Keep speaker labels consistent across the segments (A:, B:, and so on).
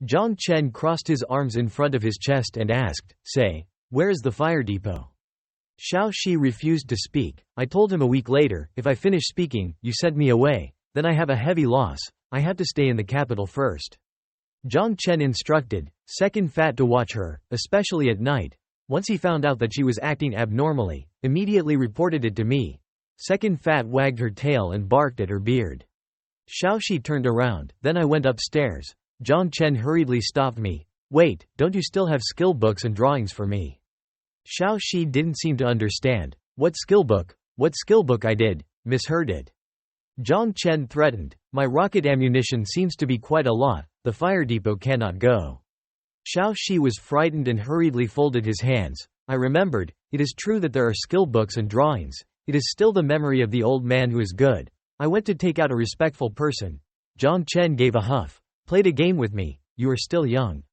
A: Zhang Chen crossed his arms in front of his chest and asked, "Say, where is the fire depot?" Xiao Shi refused to speak. I told him a week later, "If I finish speaking, you send me away. Then I have a heavy loss. I have to stay in the capital first." Zhang Chen instructed Second Fat to watch her, especially at night. Once he found out that she was acting abnormally, immediately reported it to me. Second Fat wagged her tail and barked at her beard. Xiao Shi turned around, then I went upstairs. Zhang Chen hurriedly stopped me. "Wait, don't you still have skill books and drawings for me?" Xiao Shi didn't seem to understand. "What skill book? What skill book?" I did, misheard it. Zhang Chen threatened, "My rocket ammunition seems to be quite a lot, the fire depot cannot go." Xiao Shi was frightened and hurriedly folded his hands. I remembered, it is true that there are skill books and drawings. It is still the memory of the old man who is good. I went to take out a respectful person. Zhang Chen gave a huff. "Played a game with me, you are still young."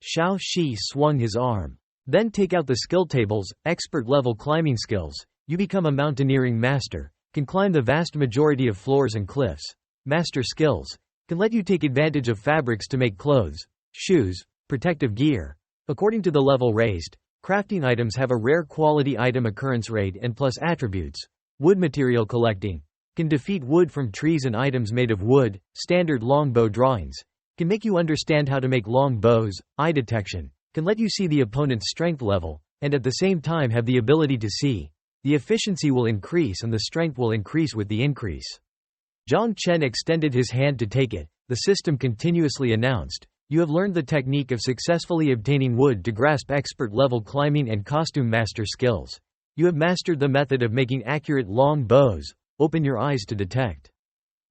A: Xiao Shi swung his arm. "Then take out the skill tables, expert level climbing skills. You become a mountaineering master, can climb the vast majority of floors and cliffs. Master skills can let you take advantage of fabrics to make clothes, shoes, protective gear. According to the level raised, crafting items have a rare quality item occurrence rate and plus attributes. Wood material collecting can defeat wood from trees and items made of wood. Standard longbow drawings can make you understand how to make long bows. Eye detection can let you see the opponent's strength level, and at the same time have the ability to see. The efficiency will increase and the strength will increase with the increase." Zhang Chen extended his hand to take it. The system continuously announced, "You have learned the technique of successfully obtaining wood to grasp expert-level climbing and costume master skills. You have mastered the method of making accurate long bows. Open your eyes to detect."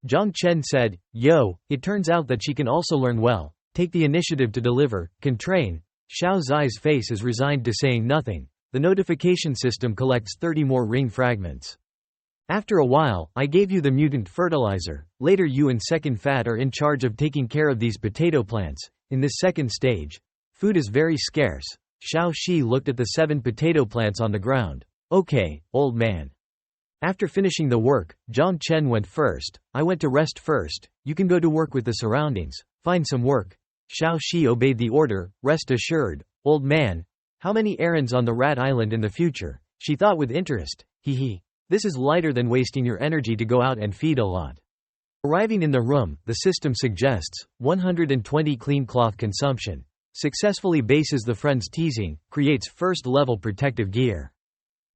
A: Zhang Chen said, "Yo, it turns out that she can also learn well, take the initiative to deliver, can train." Xiao Zai's face is resigned to saying nothing. The notification system collects 30 more ring fragments. "After a while, I gave you the mutant fertilizer. Later you and Second Fat are in charge of taking care of these potato plants. In this second stage, food is very scarce." Xiao Shi looked at the 7 potato plants on the ground. "Okay, old man." After finishing the work, Zhang Chen went first. "I went to rest first. You can go to work with the surroundings. Find some work." Xiao Shi obeyed the order. "Rest assured, old man. How many errands on the Rat Island in the future?" She thought with interest. Hee. This is lighter than wasting your energy to go out and feed a lot. Arriving in the room, the system suggests 120 clean cloth consumption. Successfully bases the friend's teasing, creates first-level protective gear.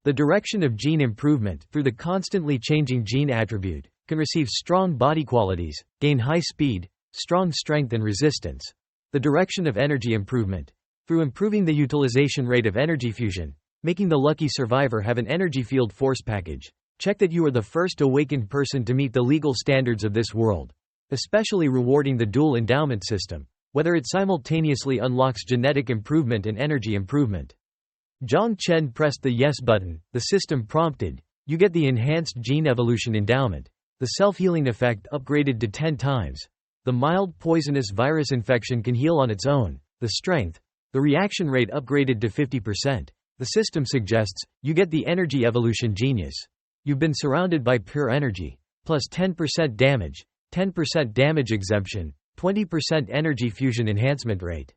A: The direction of gene improvement, through the constantly changing gene attribute, can receive strong body qualities, gain high speed, strong strength and resistance. The direction of energy improvement, through improving the utilization rate of energy fusion, making the lucky survivor have an energy field force package. Check that you are the first awakened person to meet the legal standards of this world. Especially rewarding the dual endowment system, whether it simultaneously unlocks genetic improvement and energy improvement. Zhang Chen pressed the yes button. The system prompted, "You get the enhanced gene evolution endowment. The self-healing effect upgraded to 10 times. The mild poisonous virus infection can heal on its own. The strength, the reaction rate upgraded to 50%. The system suggests, you get the energy evolution genius. You've been surrounded by pure energy. Plus 10% damage, 10% damage exemption, 20% energy fusion enhancement rate."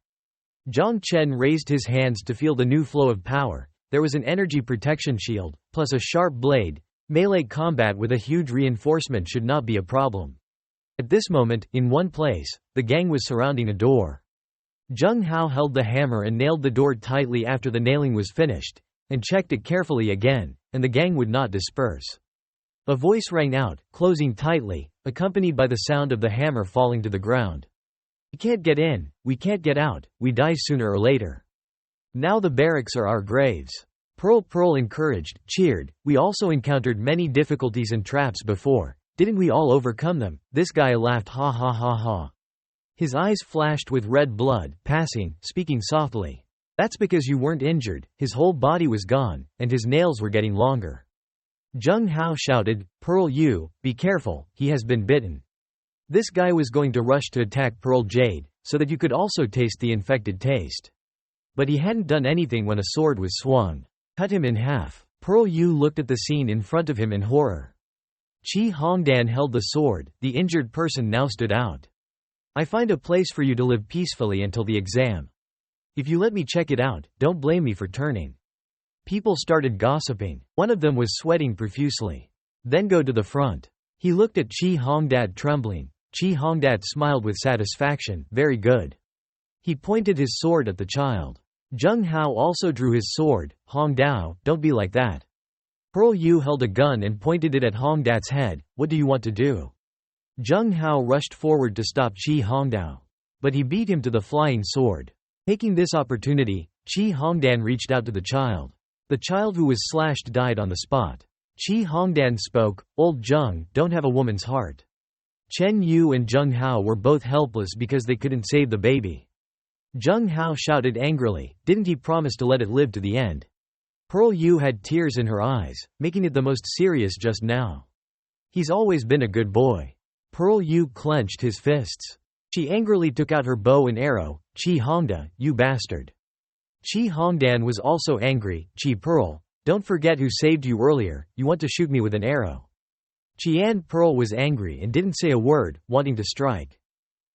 A: Zhang Chen raised his hands to feel the new flow of power. There was an energy protection shield, plus a sharp blade. Melee combat with a huge reinforcement should not be a problem. At this moment, in one place, the gang was surrounding a door. Zheng Hao held the hammer and nailed the door tightly after the nailing was finished, and checked it carefully again, and the gang would not disperse. A voice rang out, closing tightly, accompanied by the sound of the hammer falling to the ground. "We can't get in, we can't get out, we die sooner or later. Now the barracks are our graves." Pearl encouraged, cheered, "We also encountered many difficulties and traps before. Didn't we all overcome them?" This guy laughed ha ha ha ha. His eyes flashed with red blood, passing, speaking softly. "That's because you weren't injured." His whole body was gone, and his nails were getting longer. Zheng Hao shouted, "Pearl, you, be careful, he has been bitten." This guy was going to rush to attack Pearl Jade, so that you could also taste the infected taste. But he hadn't done anything when a sword was swung. Cut him in half. Pearl Yu looked at the scene in front of him in horror. Qi Hongdan held the sword, the injured person now stood out. I find a place for you to live peacefully until the exam. If you let me check it out, don't blame me for turning." People started gossiping. One of them was sweating profusely. "Then go to the front." He looked at Chi Hongdad trembling. Chi Hongdad smiled with satisfaction. "Very good." He pointed his sword at the child. Zheng Hao also drew his sword. "Hongdao, don't be like that." Pearl Yu held a gun and pointed it at Hongdat's head. "What do you want to do?" Zheng Hao rushed forward to stop Chi Hongdao. But he beat him to the flying sword. Taking this opportunity, Chi Hongdan reached out to the child. The child who was slashed died on the spot. Chi Hongdan spoke, "Old Zheng, don't have a woman's heart." Chen Yu and Zheng Hao were both helpless because they couldn't save the baby. Zheng Hao shouted angrily, "Didn't he promise to let it live to the end?" Pearl Yu had tears in her eyes, making it the most serious just now. "He's always been a good boy." Pearl Yu clenched his fists. She angrily took out her bow and arrow. "Chi Hongda, you bastard." Chi Hongdan was also angry. "Chi Pearl, don't forget who saved you earlier, you want to shoot me with an arrow." Qian Pearl was angry and didn't say a word, wanting to strike.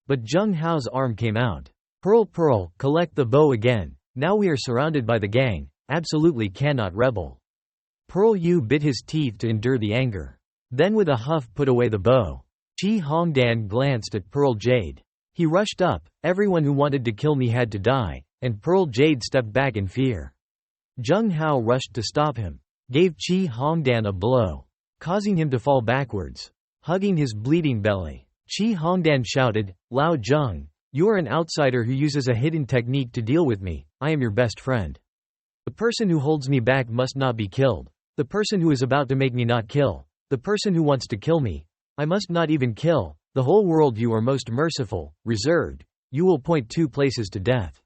A: But Zheng Hao's arm came out. Pearl, collect the bow again. Now we are surrounded by the gang, absolutely cannot rebel." Pearl Yu bit his teeth to endure the anger. Then with a huff put away the bow. Chi Hongdan glanced at Pearl Jade. He rushed up, "Everyone who wanted to kill me had to die," and Pearl Jade stepped back in fear. Zheng Hao rushed to stop him. Gave Chi Hongdan a blow, causing him to fall backwards, hugging his bleeding belly. Chi Hongdan shouted, "Lao Zheng, you are an outsider who uses a hidden technique to deal with me. I am your best friend. The person who holds me back must not be killed. The person who is about to make me not kill. The person who wants to kill me, I must not even kill. The whole world you are most merciful, reserved. You will point 2 places to death."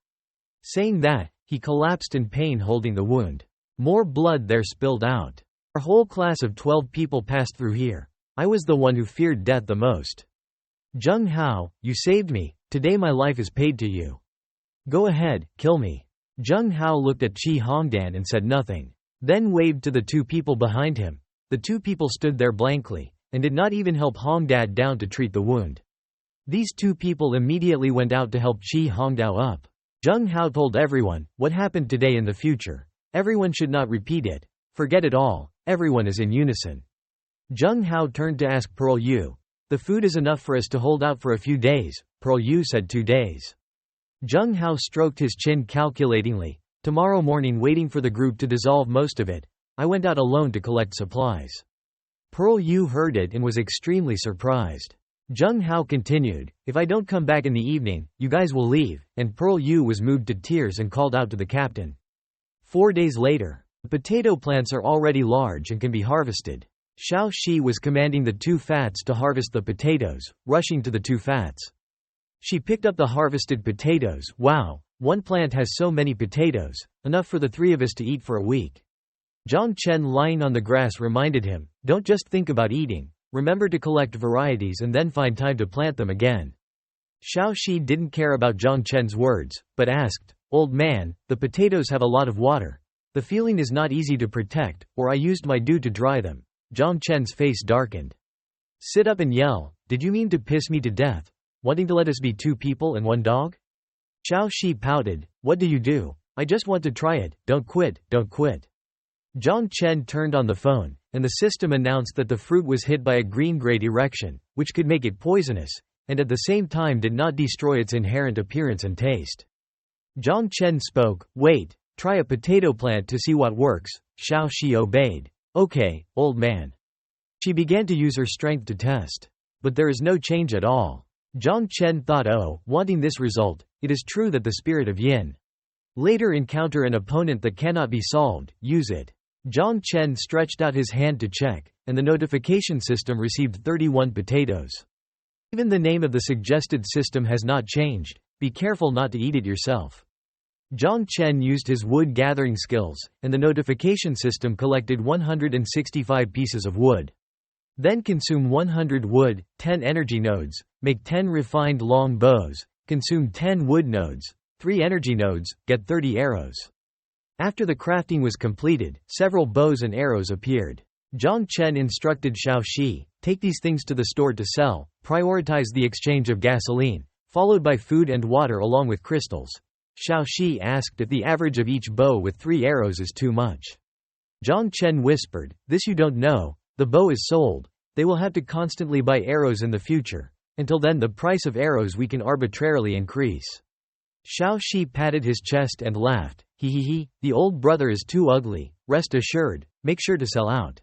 A: Saying that, he collapsed in pain holding the wound. More blood there spilled out. "Our whole class of 12 people passed through here. I was the one who feared death the most. Zheng Hao, you saved me. Today my life is paid to you. Go ahead, kill me." Zheng Hao looked at Chi Hongdan and said nothing. Then waved to the 2 people behind him. The 2 people stood there blankly, and did not even help Hongdad down to treat the wound. These 2 people immediately went out to help Chi Hongdao up. Zheng Hao told everyone, "What happened today in the future. Everyone should not repeat it. Forget it all, everyone is in unison." Zheng Hao turned to ask Pearl Yu, "The food is enough for us to hold out for a few days?" Pearl Yu said 2 days. Zheng Hao stroked his chin calculatingly. "Tomorrow morning, waiting for the group to dissolve most of it, I went out alone to collect supplies." Pearl Yu heard it and was extremely surprised. Zheng Hao continued, "If I don't come back in the evening, you guys will leave," and Pearl Yu was moved to tears and called out to the captain. 4 days later. The potato plants are already large and can be harvested. Xiao Shi was commanding the 2 fats to harvest the potatoes, rushing to the 2 fats. She picked up the harvested potatoes. "Wow, one plant has so many potatoes, enough for the 3 of us to eat for a week." Zhang Chen lying on the grass reminded him, "Don't just think about eating, remember to collect varieties and then find time to plant them again." Xiao Shi didn't care about Zhang Chen's words, but asked, "Old man, the potatoes have a lot of water. The feeling is not easy to protect, or I used my dew to dry them." Zhang Chen's face darkened. "Sit up and yell, did you mean to piss me to death? Wanting to let us be 2 people and 1 dog?" Xiao Shi pouted, "What do you do? I just want to try it, don't quit, don't quit." Zhang Chen turned on the phone, and the system announced that the fruit was hit by a green-grade erection, which could make it poisonous, and at the same time did not destroy its inherent appearance and taste. Zhang Chen spoke, "Wait, try a potato plant to see what works." Xiao Shi obeyed. "Okay, old man." She began to use her strength to test. But there is no change at all. Zhang Chen thought, wanting this result, it is true that the spirit of yin. Later encounter an opponent that cannot be solved, use it. Zhang Chen stretched out his hand to check, and the notification system received 31 potatoes. Even the name of the suggested system has not changed. Be careful not to eat it yourself. Zhang Chen used his wood gathering skills, and the notification system collected 165 pieces of wood. Then consume 100 wood, 10 energy nodes, make 10 refined long bows, consume 10 wood nodes, 3 energy nodes, get 30 arrows. After the crafting was completed, several bows and arrows appeared. Zhang Chen instructed Xiao Shi, "Take these things to the store to sell, prioritize the exchange of gasoline, followed by food and water along with crystals. Xiao Shi asked if the average of each bow with 3 arrows is too much. Zhang Chen whispered, "This you don't know, the bow is sold. They will have to constantly buy arrows in the future. Until then the price of arrows we can arbitrarily increase." Xiao Shi patted his chest and laughed. He, the old brother is too ugly, rest assured, make sure to sell out.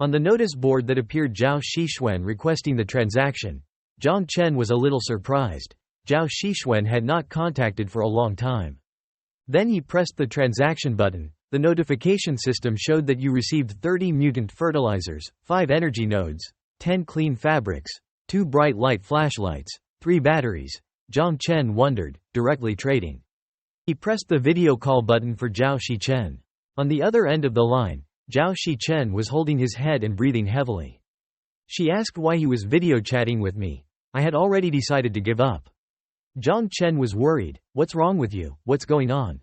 A: On the notice board that appeared Zhao Shixuan requesting the transaction. Zhang Chen was a little surprised. Zhao Shixuan had not contacted for a long time. Then he pressed the transaction button. The notification system showed that you received 30 mutant fertilizers, 5 energy nodes, 10 clean fabrics, 2 bright light flashlights, 3 batteries. Zhang Chen wondered, directly trading. He pressed the video call button for Zhao Shichen. On the other end of the line, Zhao Shichen was holding his head and breathing heavily. She asked why he was video chatting with me. I had already decided to give up. Zhang Chen was worried. What's wrong with you? What's going on?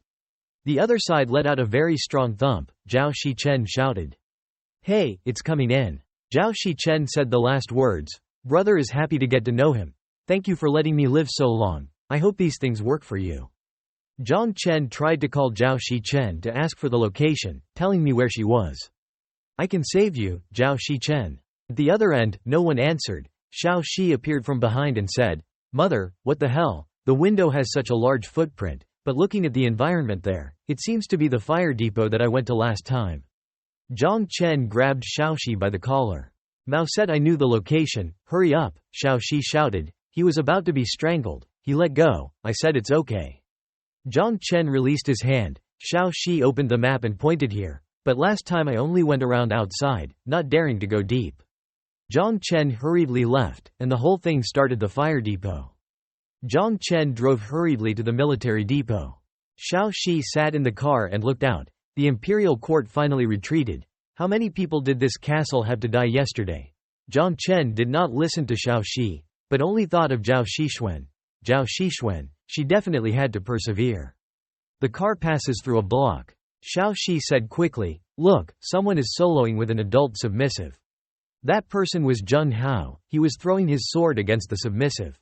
A: The other side let out a very strong thump. Zhao Shichen shouted. Hey, it's coming in. Zhao Shichen said the last words. Brother is happy to get to know him. Thank you for letting me live so long. I hope these things work for you. Zhang Chen tried to call Zhao Shichen to ask for the location, telling me where she was. I can save you, Zhao Shichen. At the other end, no one answered. Xiao Shi appeared from behind and said, Mother, what the hell? The window has such a large footprint, but looking at the environment there, it seems to be the fire depot that I went to last time. Zhang Chen grabbed Xiao Shi by the collar. Mao said I knew the location. Hurry up, Xiao Shi shouted. He was about to be strangled. He let go. I said it's okay. Zhang Chen released his hand. Xiao Shi opened the map and pointed here. But last time I only went around outside, not daring to go deep. Zhang Chen hurriedly left, and the whole thing started the fire depot. Zhang Chen drove hurriedly to the military depot. Xiao Shi sat in the car and looked out. The imperial court finally retreated. How many people did this castle have to die yesterday? Zhang Chen did not listen to Xiao Shi, but only thought of Zhao Shixuan. Zhao Shixuan, she definitely had to persevere. The car passes through a block. Xiao Shi said quickly, Look, someone is soloing with an adult submissive. That person was Zheng Hao. He was throwing his sword against the submissive.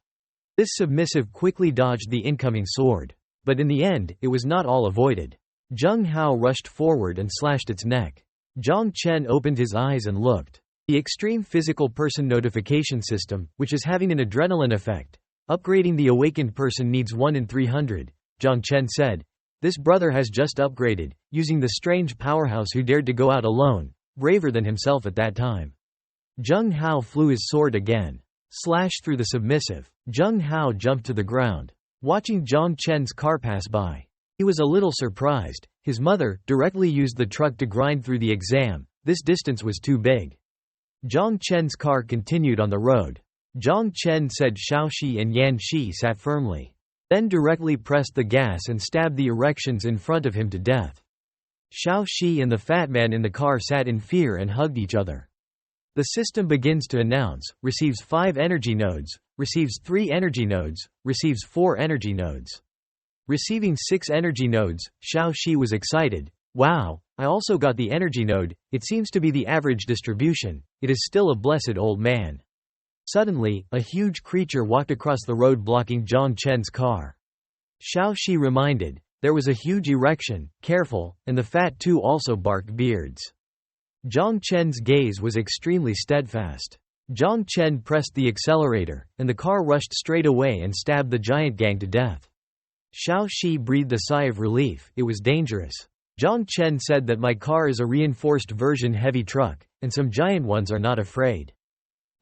A: This submissive quickly dodged the incoming sword. But in the end, it was not all avoided. Zheng Hao rushed forward and slashed its neck. Zhang Chen opened his eyes and looked. The extreme physical person notification system, which is having an adrenaline effect. Upgrading the awakened person needs 1 in 300. Zhang Chen said. This brother has just upgraded, using the strange powerhouse who dared to go out alone, braver than himself at that time. Zheng Hao flew his sword again. Slash through the submissive. Zheng Hao jumped to the ground. Watching Zhang Chen's car pass by. He was a little surprised. His mother directly used the truck to grind through the exam. This distance was too big. Zhang Chen's car continued on the road. Zhang Chen said Xiao Shi and Yan Shi sat firmly. Then directly pressed the gas and stabbed the erections in front of him to death. Xiao Shi and the fat man in the car sat in fear and hugged each other. The system begins to announce, receives 5 energy nodes, receives 3 energy nodes, receives 4 energy nodes. Receiving 6 energy nodes, Xiao Shi was excited. Wow, I also got the energy node, it seems to be the average distribution, it is still a blessed old man. Suddenly, a huge creature walked across the road blocking Zhang Chen's car. Xiao Shi reminded, there was a huge erection, careful, and the fat two also barked beards. Zhang Chen's gaze was extremely steadfast. Zhang Chen pressed the accelerator, and the car rushed straight away and stabbed the giant gang to death. Xiao Shi breathed a sigh of relief, it was dangerous. Zhang Chen said that my car is a reinforced version heavy truck, and some giant ones are not afraid.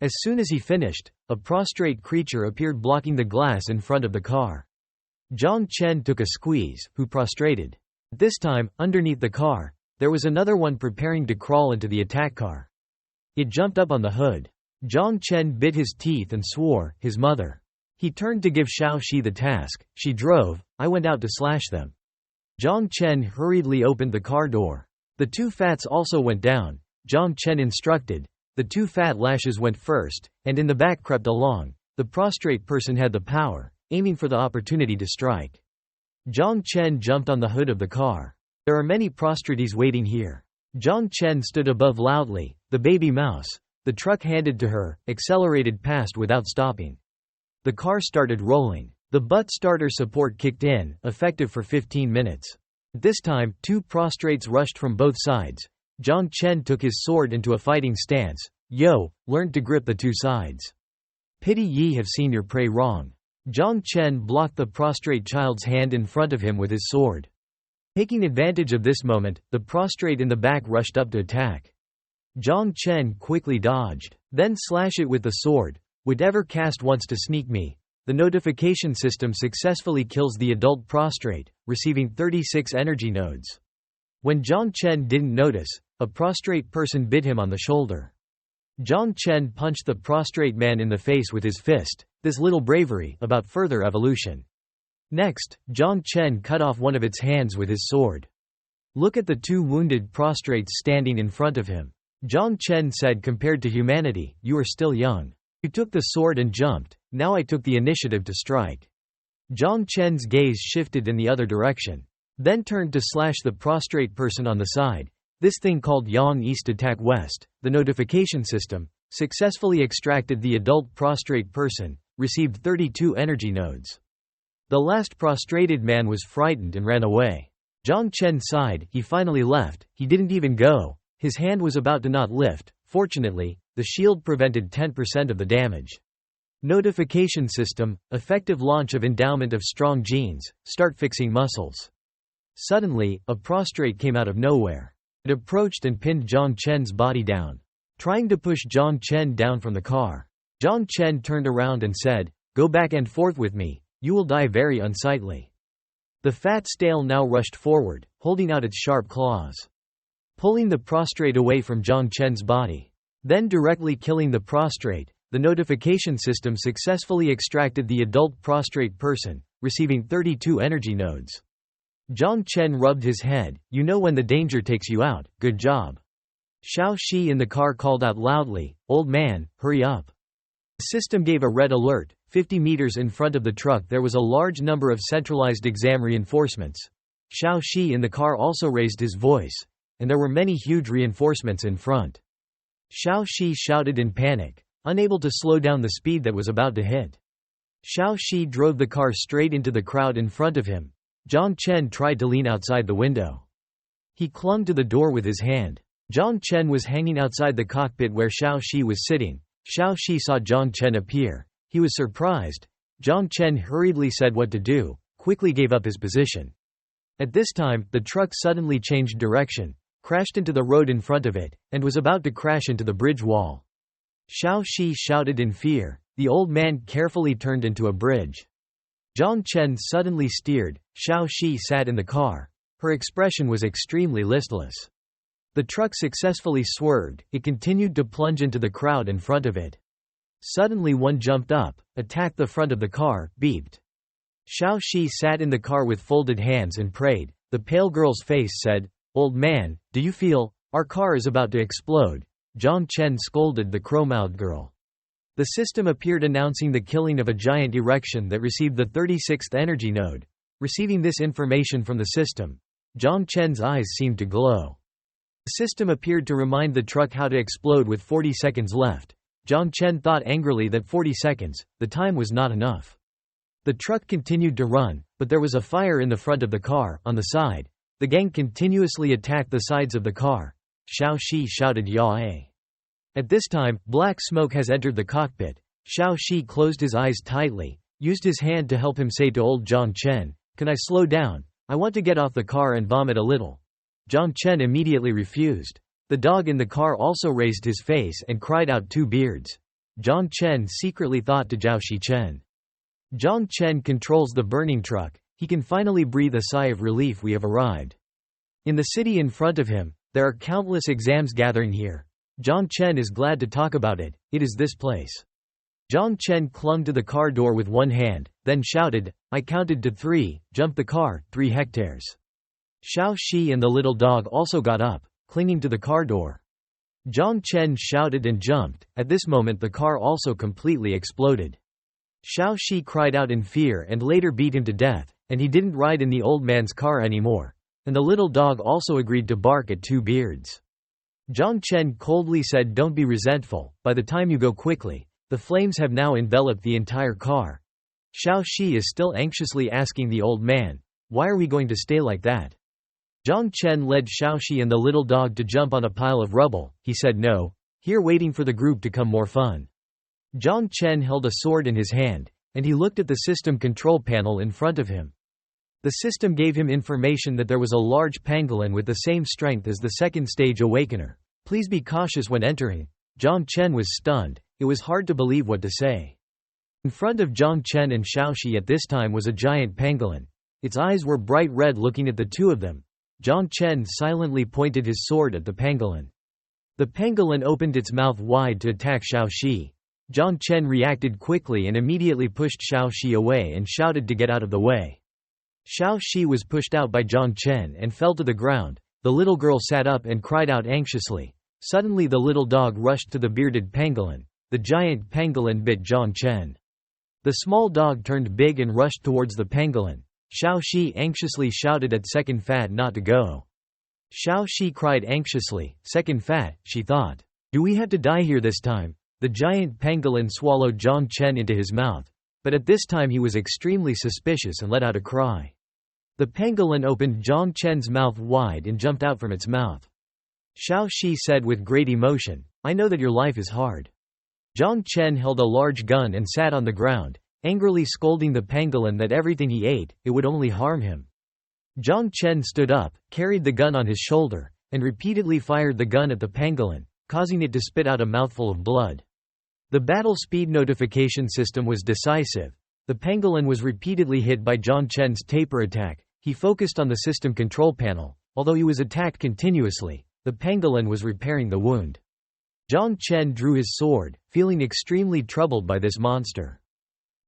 A: As soon as he finished, a prostrate creature appeared blocking the glass in front of the car. Zhang Chen took a squeeze, who prostrated. This time, underneath the car, there was another one preparing to crawl into the attack car. It jumped up on the hood. Zhang Chen bit his teeth and swore, his mother. He turned to give Xiao Shi the task, she drove, I went out to slash them. Zhang Chen hurriedly opened the car door. The 2 fats also went down. Zhang Chen instructed. The 2 fat lashes went first, and in the back crept along. The prostrate person had the power, aiming for the opportunity to strike. Zhang Chen jumped on the hood of the car. There are many prostrates waiting here. Zhang Chen stood above loudly, the baby mouse. The truck handed to her, accelerated past without stopping. The car started rolling. The butt starter support kicked in, effective for 15 minutes. At this time, two prostrates rushed from both sides. Zhang Chen took his sword into a fighting stance. Yo, learned to grip the two sides. Pity ye have seen your prey wrong. Zhang Chen blocked the prostrate child's hand in front of him with his sword. Taking advantage of this moment, the prostrate in the back rushed up to attack. Zhang Chen quickly dodged. Then slash it with the sword. Whatever caste wants to sneak me. The notification system successfully kills the adult prostrate, receiving 36 energy nodes. When Zhang Chen didn't notice, a prostrate person bit him on the shoulder. Zhang Chen punched the prostrate man in the face with his fist. This little bravery about further evolution. Next, Zhang Chen cut off one of its hands with his sword. Look at the two wounded prostrates standing in front of him. Zhang Chen said, compared to humanity, you are still young. You took the sword and jumped, now I took the initiative to strike. Zhang Chen's gaze shifted in the other direction. Then turned to slash the prostrate person on the side. This thing called Yang East Attack West, the notification system, successfully extracted the adult prostrate person, received 32 energy nodes. The last prostrated man was frightened and ran away. Zhang Chen sighed, he finally left, he didn't even go. His hand was about to not lift. Fortunately, the shield prevented 10% of the damage. Notification system, effective launch of endowment of strong genes, start fixing muscles. Suddenly, a prostrate came out of nowhere. It approached and pinned Zhang Chen's body down. Trying to push Zhang Chen down from the car. Zhang Chen turned around and said, go back and forth with me, you will die very unsightly. The fat stale now rushed forward, holding out its sharp claws. Pulling the prostrate away from Zhang Chen's body. Then directly killing the prostrate, the notification system successfully extracted the adult prostrate person, receiving 32 energy nodes. Zhang Chen rubbed his head, you know when the danger takes you out, good job. Xiao Shi in the car called out loudly, old man, hurry up. The system gave a red alert. 50 meters in front of the truck there was a large number of centralized exam reinforcements. Xiao Shi in the car also raised his voice. And there were many huge reinforcements in front. Xiao Shi shouted in panic, unable to slow down the speed that was about to hit. Xiao Shi drove the car straight into the crowd in front of him. Zhang Chen tried to lean outside the window. He clung to the door with his hand. Zhang Chen was hanging outside the cockpit where Xiao Shi was sitting. Xiao Shi saw Zhang Chen appear. He was surprised. Zhang Chen hurriedly said what to do, quickly gave up his position. At this time, the truck suddenly changed direction, crashed into the road in front of it, and was about to crash into the bridge wall. Xiao Shi shouted in fear. The old man carefully turned into a bridge. Zhang Chen suddenly steered. Xiao Shi sat in the car. Her expression was extremely listless. The truck successfully swerved, it continued to plunge into the crowd in front of it. Suddenly one jumped up, attacked the front of the car, beeped. Xiao Shi sat in the car with folded hands and prayed. The pale girl's face said, old man, do you feel? Our car is about to explode. Zhang Chen scolded the crow-mouthed girl. The system appeared announcing the killing of a giant erection that received the 36th energy node. Receiving this information from the system, Zhang Chen's eyes seemed to glow. The system appeared to remind the truck how to explode with 40 seconds left. Zhang Chen thought angrily that 40 seconds, the time was not enough. The truck continued to run, but there was a fire in the front of the car, on the side. The gang continuously attacked the sides of the car. Xiao Shi shouted "Ya!" At this time, black smoke has entered the cockpit. Xiao Shi closed his eyes tightly, used his hand to help him say to old Zhang Chen, can I slow down? I want to get off the car and vomit a little. Zhang Chen immediately refused. The dog in the car also raised his face and cried out two beards. Zhang Chen secretly thought to Zhao Shichen. Zhang Chen controls the burning truck. He can finally breathe a sigh of relief. We have arrived. In the city in front of him, there are countless exams gathering here. Zhang Chen is glad to talk about it. It is this place. Zhang Chen clung to the car door with one hand, then shouted, I counted to 3, jumped the car, 3 hectares. Xiao Shi and the little dog also got up, clinging to the car door. Zhang Chen shouted and jumped. At this moment the car also completely exploded. Xiao Shi cried out in fear and later beat him to death, and he didn't ride in the old man's car anymore. And the little dog also agreed to bark at two beards. Zhang Chen coldly said, don't be resentful, by the time you go quickly, The flames have now enveloped the entire car. Xiao Shi is still anxiously asking the old man, "Why are we going to stay like that?" Zhang Chen led Xiao Shi and the little dog to jump on a pile of rubble. He said no, here waiting for the group to come more fun. Zhang Chen held a sword in his hand, and he looked at the system control panel in front of him. The system gave him information that there was a large pangolin with the same strength as the second stage awakener. Please be cautious when entering. Zhang Chen was stunned. It was hard to believe what to say. In front of Zhang Chen and Xiao Shi at this time was a giant pangolin. Its eyes were bright red looking at the two of them. Zhang Chen silently pointed his sword at the pangolin. The pangolin opened its mouth wide to attack Xiao Shi. Zhang Chen reacted quickly and immediately pushed Xiao Shi away and shouted to get out of the way. Xiao Shi was pushed out by Zhang Chen and fell to the ground. The little girl sat up and cried out anxiously. Suddenly the little dog rushed to the bearded pangolin. The giant pangolin bit Zhang Chen. The small dog turned big and rushed towards the pangolin. Xiao Shi anxiously shouted at Second Fat not to go. Xiao Shi cried anxiously, "Second Fat," she thought. "Do we have to die here this time?" The giant pangolin swallowed Zhang Chen into his mouth. But at this time he was extremely suspicious and let out a cry. The pangolin opened Zhang Chen's mouth wide and jumped out from its mouth. Xiao Shi said with great emotion, "I know that your life is hard." Zhang Chen held a large gun and sat on the ground, angrily scolding the pangolin that everything he ate, it would only harm him. Zhang Chen stood up, carried the gun on his shoulder, and repeatedly fired the gun at the pangolin, causing it to spit out a mouthful of blood. The battle speed notification system was decisive. The pangolin was repeatedly hit by Zhang Chen's taper attack. He focused on the system control panel. Although he was attacked continuously, the pangolin was repairing the wound. Zhang Chen drew his sword, feeling extremely troubled by this monster.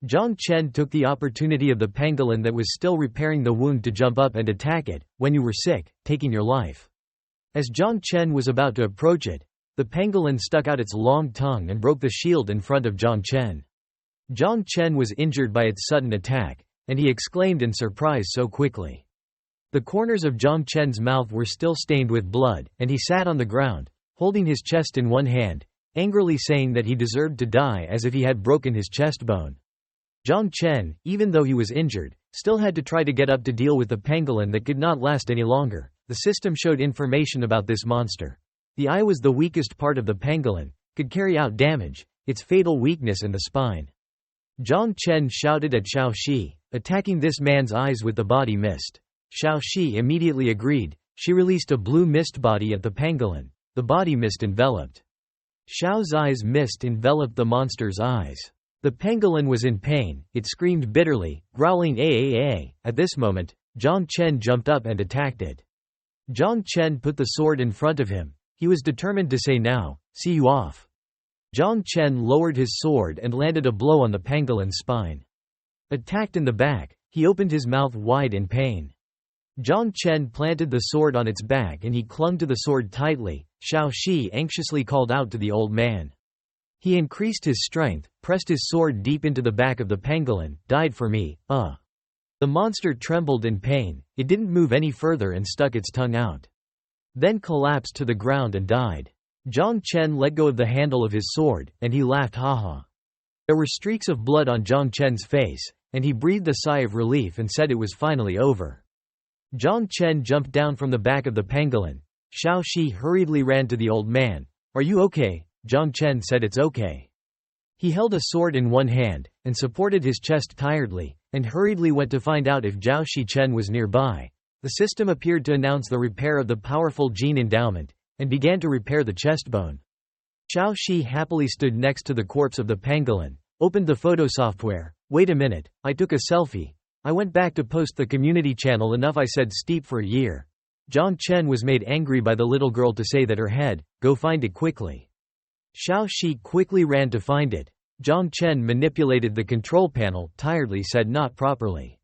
A: Zhang Chen took the opportunity of the pangolin that was still repairing the wound to jump up and attack it, when you were sick, taking your life. As Zhang Chen was about to approach it, the pangolin stuck out its long tongue and broke the shield in front of Zhang Chen. Zhang Chen was injured by its sudden attack, and he exclaimed in surprise so quickly. The corners of Zhang Chen's mouth were still stained with blood, and he sat on the ground, holding his chest in one hand, angrily saying that he deserved to die as if he had broken his chest bone. Zhang Chen, even though he was injured, still had to try to get up to deal with the pangolin that could not last any longer. The system showed information about this monster. The eye was the weakest part of the pangolin, could carry out damage, its fatal weakness in the spine. Zhang Chen shouted at Xiao Shi, attacking this man's eyes with the body mist. Xiao Shi immediately agreed. She released a blue mist body at the pangolin. The body mist enveloped Xiao's eyes. Mist enveloped the monster's eyes. The pangolin was in pain, it screamed bitterly, growling "Aaaa." At this moment, Zhang Chen jumped up and attacked it. Zhang Chen put the sword in front of him. He was determined to say now, "See you off." Zhang Chen lowered his sword and landed a blow on the pangolin's spine. Attacked in the back, he opened his mouth wide in pain. Zhang Chen planted the sword on its back and he clung to the sword tightly. Xiao Shi anxiously called out to the old man. He increased his strength, pressed his sword deep into the back of the pangolin. "Died for me, The monster trembled in pain, it didn't move any further and stuck its tongue out. Then collapsed to the ground and died. Zhang Chen let go of the handle of his sword, and he laughed haha. There were streaks of blood on Zhang Chen's face, and he breathed a sigh of relief and said it was finally over. Zhang Chen jumped down from the back of the pangolin. Xiao Shi hurriedly ran to the old man. "Are you okay?" Zhang Chen said it's okay. He held a sword in one hand, and supported his chest tiredly, and hurriedly went to find out if Zhao Shi Chen was nearby. The system appeared to announce the repair of the powerful gene endowment, and began to repair the chest bone. Xiao Shi happily stood next to the corpse of the pangolin, opened the photo software. "Wait a minute, I took a selfie. I went back to post the community channel enough I said steep for a year." Zhang Chen was made angry by the little girl to say that her head, "Go find it quickly." Xiao Shi quickly ran to find it. Zhang Chen manipulated the control panel, tiredly said not properly.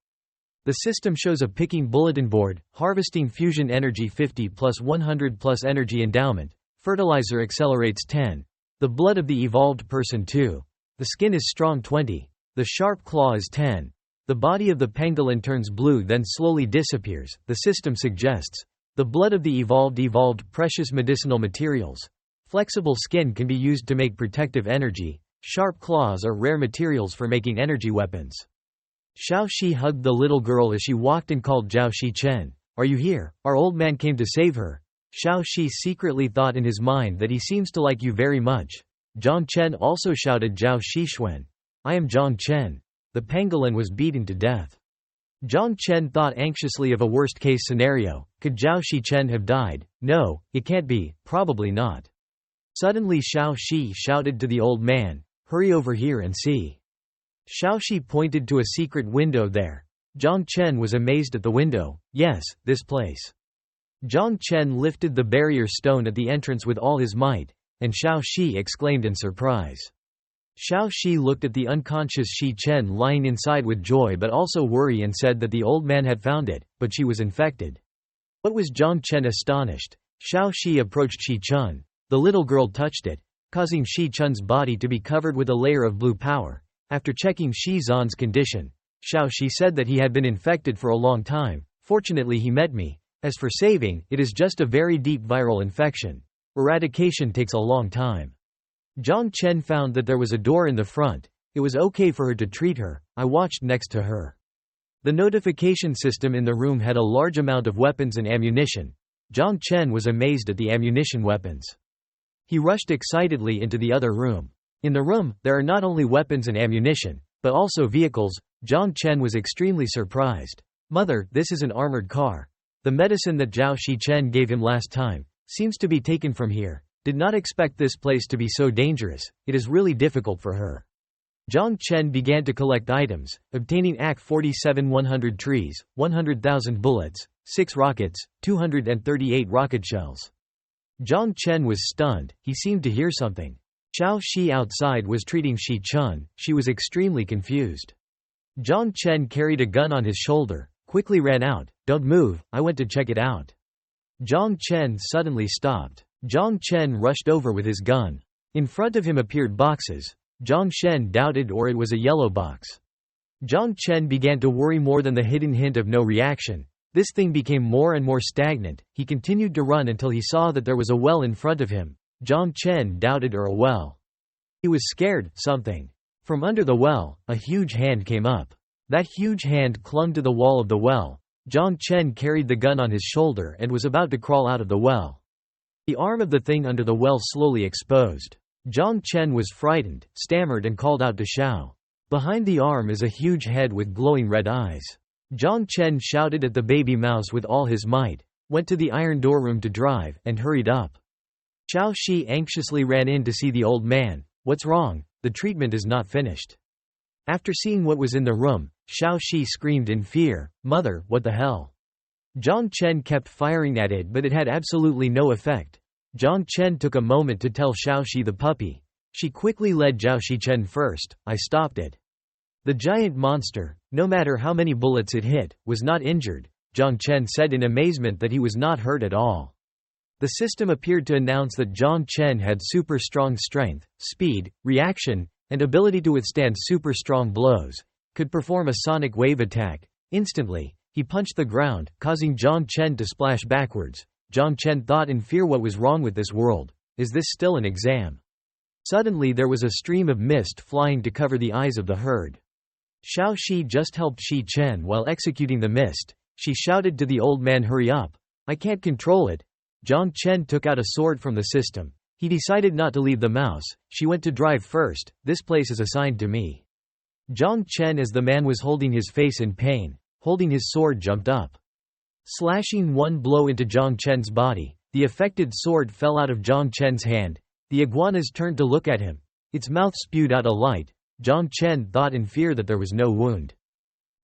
A: The system shows a picking bulletin board, harvesting fusion energy 50 plus 100 plus energy endowment, fertilizer accelerates 10. The blood of the evolved person 2. The skin is strong 20. The sharp claw is 10. The body of the pangolin turns blue then slowly disappears. The system suggests the blood of the evolved precious medicinal materials. Flexible skin can be used to make protective energy. Sharp claws are rare materials for making energy weapons. Xiao Shi hugged the little girl as she walked and called Zhao Shichen. Are you here? Our old man came to save her. Xiao Shi secretly thought in his mind that he seems to like you very much. Zhang Chen also shouted Zhao Shixuan. I am Zhang Chen. The pangolin was beaten to death. Zhang Chen thought anxiously of a worst-case scenario. Could Zhao Shichen have died? No, it can't be, probably not. Suddenly Xiao Shi shouted to the old man, hurry over here and see. Xiao Shi pointed to a secret window there. Zhang Chen was amazed at the window. Yes, this place. Zhang Chen lifted the barrier stone at the entrance with all his might, and Xiao Shi exclaimed in surprise. Xiao Shi looked at the unconscious Shi Chen lying inside with joy but also worry and said that the old man had found it, but she was infected. What was Zhang Chen astonished? Xiao Shi approached Shi Chen. The little girl touched it, causing Shi Chen's body to be covered with a layer of blue power. After checking Shi Zan's condition, Xiao Shi said that he had been infected for a long time. Fortunately he met me. As for saving, it is just a very deep viral infection. Eradication takes a long time. Zhang Chen found that there was a door in the front. It was okay for her to treat her. I watched next to her. The notification system in the room had a large amount of weapons and ammunition. Zhang Chen was amazed at the ammunition weapons. He rushed excitedly into the other room. In the room, there are not only weapons and ammunition, but also vehicles. Zhang Chen was extremely surprised. Mother, this is an armored car. The medicine that Zhao Shichen gave him last time seems to be taken from here. Did not expect this place to be so dangerous. It is really difficult for her. Zhang Chen began to collect items, obtaining AK-47 100 trees, 100,000 bullets, 6 rockets, 238 rocket shells. Zhang Chen was stunned. He seemed to hear something. Xiao Shi outside was treating Shi Chen. She was extremely confused. Zhang Chen carried a gun on his shoulder, quickly ran out. Don't move, I went to check it out. Zhang Chen suddenly stopped. Zhang Chen rushed over with his gun. In front of him appeared boxes. Zhang Chen doubted or it was a yellow box. Zhang Chen began to worry more than the hidden hint of no reaction. This thing became more and more stagnant. He continued to run until he saw that there was a well in front of him. Zhang Chen doubted or a well. He was scared, something. From under the well, a huge hand came up. That huge hand clung to the wall of the well. Zhang Chen carried the gun on his shoulder and was about to crawl out of the well. The arm of the thing under the well slowly exposed. Zhang Chen was frightened, stammered and called out to Xiao. Behind the arm is a huge head with glowing red eyes. Zhang Chen shouted at the baby mouse with all his might, went to the iron door room to drive, and hurried up. Xiao Shi anxiously ran in to see the old man. What's wrong? The treatment is not finished. After seeing what was in the room, Xiao Shi screamed in fear, Mother, what the hell? Zhang Chen kept firing at it but it had absolutely no effect. Zhang Chen took a moment to tell Xiao Shi the puppy. She quickly led Zhao Shichen first. I stopped it. The giant monster, no matter how many bullets it hit, was not injured. Zhang Chen said in amazement that he was not hurt at all. The system appeared to announce that Zhang Chen had super strong strength, speed, reaction, and ability to withstand super strong blows, could perform a sonic wave attack. Instantly, he punched the ground, causing Zhang Chen to splash backwards. Zhang Chen thought in fear, what was wrong with this world? Is this still an exam? Suddenly there was a stream of mist flying to cover the eyes of the herd. Xiao Shi just helped Shi Chen while executing the mist. She shouted to the old man, hurry up. I can't control it. Zhang Chen took out a sword from the system. He decided not to leave the mouse. She went to drive first. This place is assigned to me. Zhang Chen, as the man was holding his face in pain, holding his sword, jumped up. Slashing one blow into Zhang Chen's body, the affected sword fell out of Zhang Chen's hand. The iguanas turned to look at him. Its mouth spewed out a light. Zhang Chen thought in fear that there was no wound.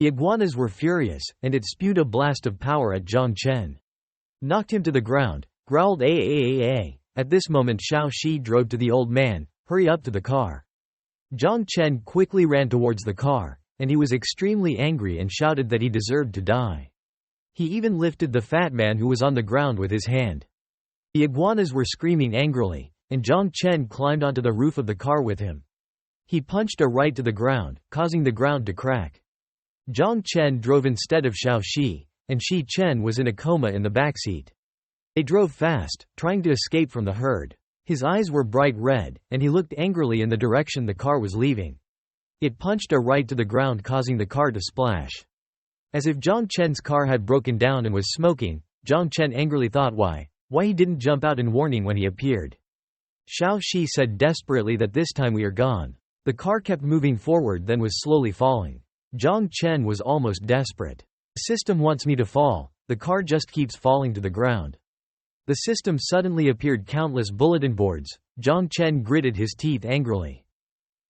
A: The iguanas were furious, and it spewed a blast of power at Zhang Chen. Knocked him to the ground, growled "Aaaaa." At this moment Xiao Shi drove to the old man, hurry up to the car. Zhang Chen quickly ran towards the car, and he was extremely angry and shouted that he deserved to die. He even lifted the fat man who was on the ground with his hand. The iguanas were screaming angrily, and Zhang Chen climbed onto the roof of the car with him. He punched a right to the ground, causing the ground to crack. Zhang Chen drove instead of Xiao Shi, and Shi Chen was in a coma in the backseat. They drove fast, trying to escape from the herd. His eyes were bright red, and he looked angrily in the direction the car was leaving. It punched a right to the ground, causing the car to splash. As if Zhang Chen's car had broken down and was smoking, Zhang Chen angrily thought why he didn't jump out in warning when he appeared. Xiao Shi said desperately that this time we are gone. The car kept moving forward, then was slowly falling. Zhang Chen was almost desperate. The system wants me to fall, the car just keeps falling to the ground. The system suddenly appeared countless bulletin boards. Zhang Chen gritted his teeth angrily.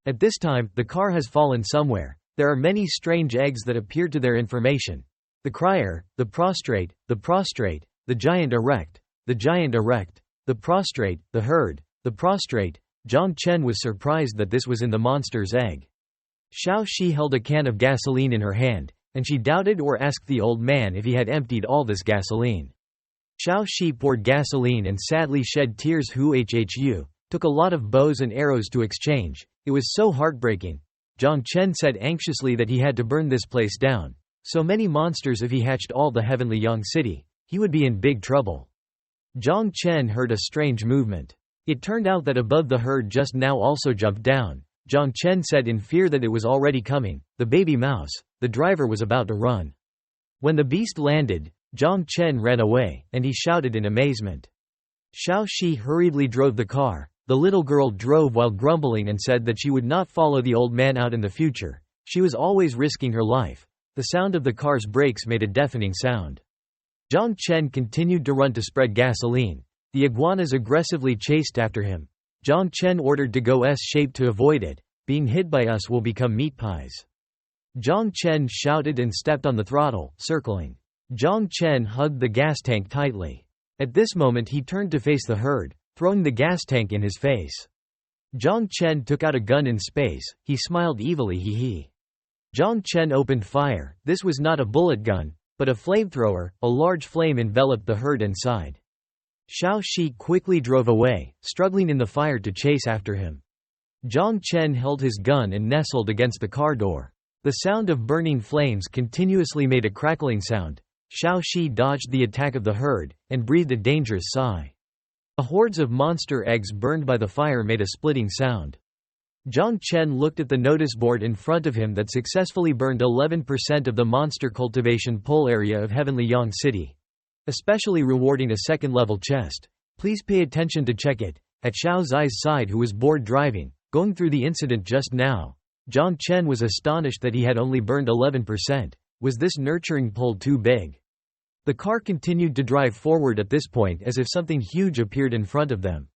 A: At this time, the car has fallen somewhere. There are many strange eggs that appeared to their information. The crier, the prostrate, the giant erect, the prostrate, the herd, the prostrate. Zhang Chen was surprised that this was in the monster's egg. Xiao Shi held a can of gasoline in her hand, and she doubted or asked the old man if he had emptied all this gasoline. Xiao Shi poured gasoline and sadly shed tears. Who took a lot of bows and arrows to exchange. It was so heartbreaking. Zhang Chen said anxiously that he had to burn this place down. So many monsters, if he hatched all the heavenly young city, he would be in big trouble. Zhang Chen heard a strange movement. It turned out that above the herd just now also jumped down. Zhang Chen said in fear that it was already coming, the baby mouse. The driver was about to run. When the beast landed, Zhang Chen ran away, and he shouted in amazement. Xiao Shi hurriedly drove the car. The little girl drove while grumbling and said that she would not follow the old man out in the future. She was always risking her life. The sound of the car's brakes made a deafening sound. Zhang Chen continued to run to spread gasoline. The iguanas aggressively chased after him. Zhang Chen ordered to go S-shape to avoid it. Being hit by us will become meat pies. Zhang Chen shouted and stepped on the throttle, circling. Zhang Chen hugged the gas tank tightly. At this moment he turned to face the herd, throwing the gas tank in his face. Zhang Chen took out a gun in space. He smiled evilly. Hee. Zhang Chen opened fire. This was not a bullet gun, but a flamethrower. A large flame enveloped the herd inside. Xiao Shi quickly drove away, struggling in the fire to chase after him. Zhang Chen held his gun and nestled against the car door. The sound of burning flames continuously made a crackling sound. Xiao Shi dodged the attack of the herd, and breathed a dangerous sigh. The hordes of monster eggs burned by the fire made a splitting sound. Zhang Chen looked at the notice board in front of him that successfully burned 11% of the monster cultivation pole area of Heavenly Yang City. Especially rewarding a second-level chest. Please pay attention to check it. At Xiao Zai's side, who was bored driving, going through the incident just now, Zhang Chen was astonished that he had only burned 11%. Was this nurturing pole too big? The car continued to drive forward at this point as if something huge appeared in front of them.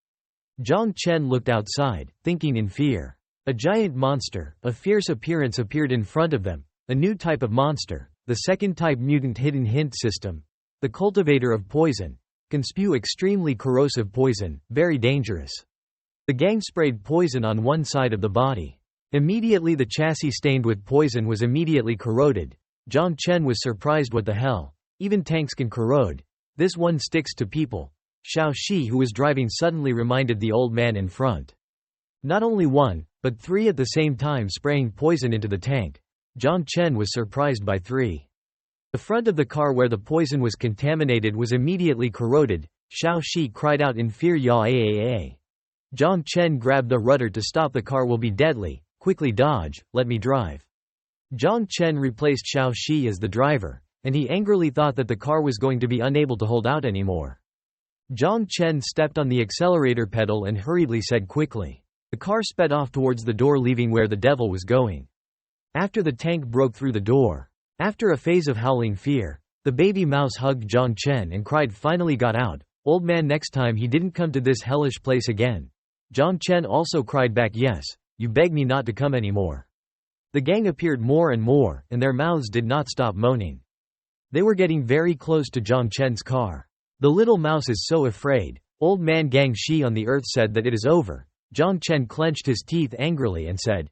A: Zhang Chen looked outside, thinking in fear. A giant monster, of fierce appearance, appeared in front of them. A new type of monster, the second type mutant hidden hint system. The cultivator of poison. Can spew extremely corrosive poison, very dangerous. The gang sprayed poison on one side of the body. Immediately the chassis stained with poison was immediately corroded. Zhang Chen was surprised. What the hell? Even tanks can corrode. This one sticks to people. Xiao Shi, who was driving, suddenly reminded the old man in front. Not only one, but three at the same time spraying poison into the tank. Zhang Chen was surprised by three. The front of the car where the poison was contaminated was immediately corroded. Xiao Shi cried out in fear. Zhang Chen grabbed the rudder to stop. The car will be deadly. Quickly dodge, let me drive. Zhang Chen replaced Xiao Shi as the driver, and he angrily thought that the car was going to be unable to hold out anymore. Zhang Chen stepped on the accelerator pedal and hurriedly said quickly. The car sped off towards the door, leaving where the devil was going. After the tank broke through the door. After a phase of howling fear, the baby mouse hugged Zhang Chen and cried, finally got out. Old man, next time he didn't come to this hellish place again. Zhang Chen also cried back, yes, you beg me not to come anymore. The gang appeared more and more, and their mouths did not stop moaning. They were getting very close to Zhang Chen's car. The little mouse is so afraid. Old man Gang Shi on the earth said that it is over. Zhang Chen clenched his teeth angrily and said,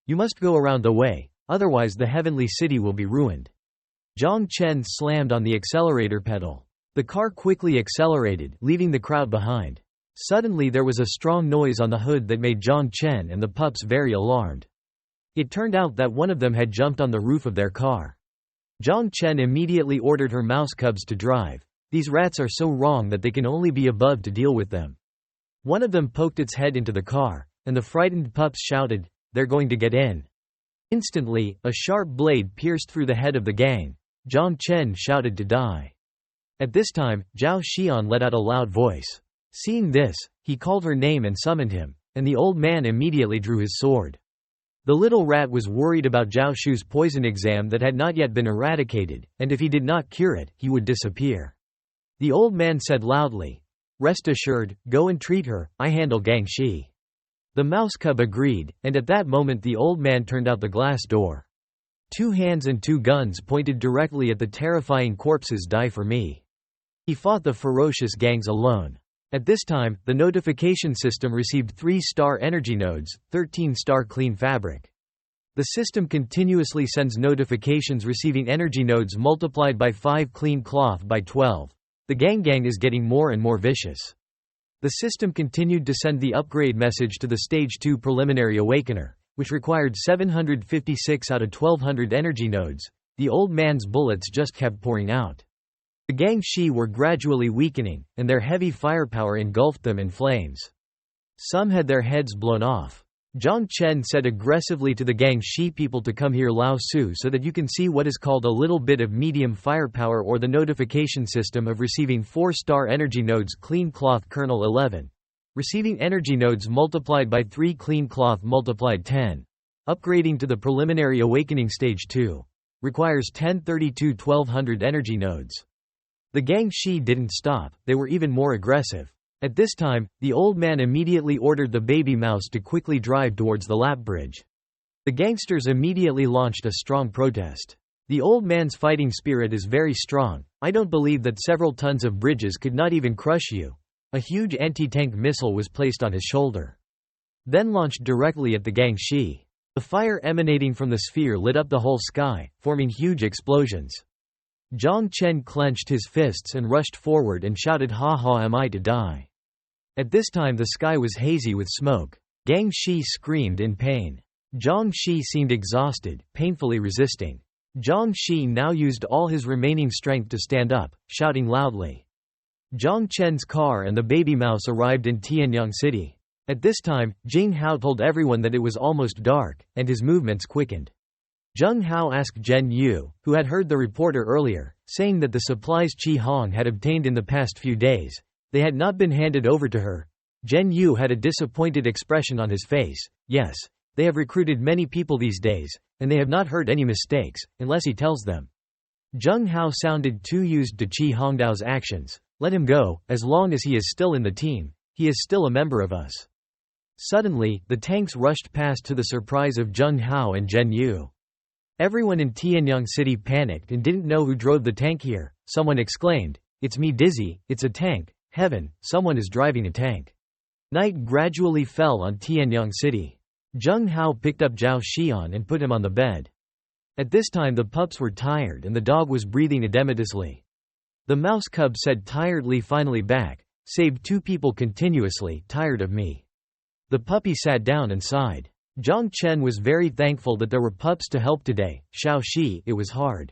A: you must go around the way, otherwise the heavenly city will be ruined. Zhang Chen slammed on the accelerator pedal. The car quickly accelerated, leaving the crowd behind. Suddenly there was a strong noise on the hood that made Zhang Chen and the pups very alarmed. It turned out that one of them had jumped on the roof of their car. Zhang Chen immediately ordered her mouse cubs to drive. These rats are so wrong that they can only be above to deal with them. One of them poked its head into the car, and the frightened pups shouted, "They're going to get in." Instantly, a sharp blade pierced through the head of the gang. Jiang Chen shouted to die. At this time, Zhao Xian let out a loud voice. Seeing this, he called her name and summoned him, and the old man immediately drew his sword. The little rat was worried about Zhao Shu's poison exam that had not yet been eradicated, and if he did not cure it, he would disappear. The old man said loudly, "Rest assured, go and treat her, I handle Gang Shi." The mouse cub agreed, and at that moment the old man turned out the glass door. 2 hands and 2 guns pointed directly at the terrifying corpses. "Die for me." He fought the ferocious gangs alone. At this time, the notification system received 3-star energy nodes, 13-star clean fabric. The system continuously sends notifications receiving energy nodes multiplied by 5 clean cloth by 12. The gang is getting more and more vicious. The system continued to send the upgrade message to the Stage 2 Preliminary Awakener, which required 756 out of 1200 energy nodes. The old man's bullets just kept pouring out. The Gang Shi were gradually weakening, and their heavy firepower engulfed them in flames. Some had their heads blown off. Jiang Chen said aggressively to the Gang Shi people to come here Lao Su so that you can see what is called a little bit of medium firepower or the notification system of receiving 4-star energy nodes clean cloth kernel 11. Receiving energy nodes multiplied by 3 clean cloth multiplied 10. Upgrading to the preliminary awakening stage 2. Requires 1032 1200 energy nodes. The Gang Shi didn't stop, they were even more aggressive. At this time, the old man immediately ordered the baby mouse to quickly drive towards the lap bridge. The gangsters immediately launched a strong protest. The old man's fighting spirit is very strong. I don't believe that several tons of bridges could not even crush you. A huge anti-tank missile was placed on his shoulder. Then launched directly at the Gang Shi. The fire emanating from the sphere lit up the whole sky, forming huge explosions. Jiang Chen clenched his fists and rushed forward and shouted, "Ha ha, am I to die?" At this time the sky was hazy with smoke. Gang Shi screamed in pain. Jiang Shi seemed exhausted, painfully resisting. Jiang Shi now used all his remaining strength to stand up, shouting loudly. Jiang Chen's car and the baby mouse arrived in Tianyang City. At this time, Jing Hao told everyone that it was almost dark, and his movements quickened. Zheng Hao asked Zhen Yu, who had heard the reporter earlier, saying that the supplies Qi Hong had obtained in the past few days, they had not been handed over to her. Zhen Yu had a disappointed expression on his face. Yes, they have recruited many people these days, and they have not heard any mistakes, unless he tells them. Zheng Hao sounded too used to Qi Hongdao's actions. Let him go, as long as he is still in the team. He is still a member of us. Suddenly, the tanks rushed past to the surprise of Zheng Hao and Zhen Yu. Everyone in Tianyang City panicked and didn't know who drove the tank here. Someone exclaimed, "It's me, Dizzy, it's a tank. Heaven, someone is driving a tank." Night gradually fell on Tianyang City. Zheng Hao picked up Zhao Xian and put him on the bed. At this time the pups were tired and the dog was breathing edematiously. The mouse cub said tiredly, "Finally back. Saved 2 people continuously, tired of me." The puppy sat down and sighed. Jiang Chen was very thankful that there were pups to help today. Xiao Shi, it was hard.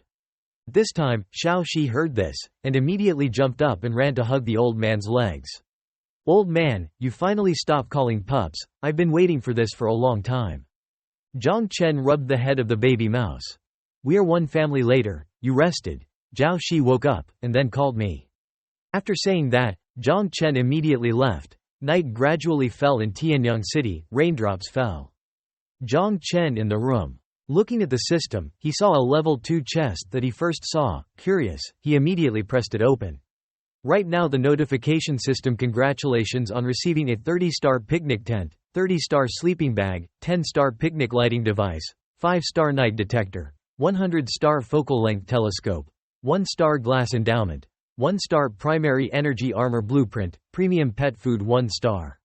A: This time, Xiao Shi heard this, and immediately jumped up and ran to hug the old man's legs. "Old man, you finally stop calling pups, I've been waiting for this for a long time." Jiang Chen rubbed the head of the baby mouse. "We are one family later, you rested." Zhao Shi woke up, and then called me. After saying that, Jiang Chen immediately left. Night gradually fell in Tianyang City, raindrops fell. Jiang Chen in the room. Looking at the system, he saw a level 2 chest that he first saw. Curious, he immediately pressed it open. Right now the notification system: congratulations on receiving a 30-star picnic tent, 30-star sleeping bag, 10-star picnic lighting device, 5-star night detector, 100-star focal length telescope, 1-star glass endowment, 1-star primary energy armor blueprint, premium pet food 1-star.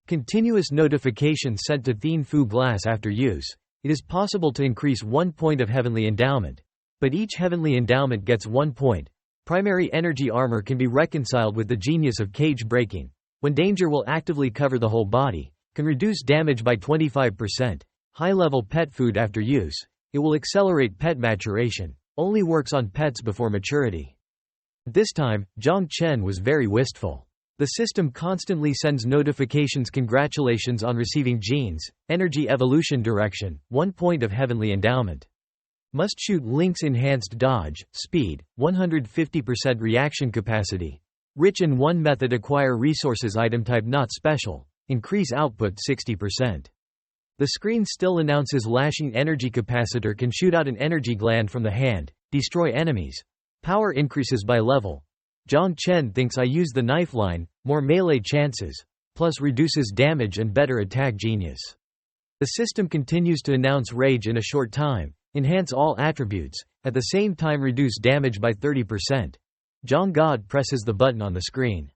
A: Continuous notifications sent to Thien Fu glass after use. It is possible to increase 1 point of heavenly endowment. But each heavenly endowment gets 1 point. Primary energy armor can be reconciled with the genius of cage breaking. When danger will actively cover the whole body. Can reduce damage by 25%. High-level pet food after use. It will accelerate pet maturation. Only works on pets before maturity. At this time, Jiang Chen was very wistful. The system constantly sends notifications. Congratulations on receiving genes, energy evolution direction, 1 point of heavenly endowment. Must shoot links. Enhanced dodge, speed, 150% reaction capacity. Rich in one method. Acquire resources. Item type not special. Increase output 60%. The screen still announces lashing. Energy capacitor can shoot out an energy gland from the hand, destroy enemies. Power increases by level. Zhang Chen thinks I use the knife line, more melee chances, plus reduces damage and better attack. Genius. The system continues to announce rage in a short time, enhance all attributes, at the same time reduce damage by 30%. Zhang God presses the button on the screen.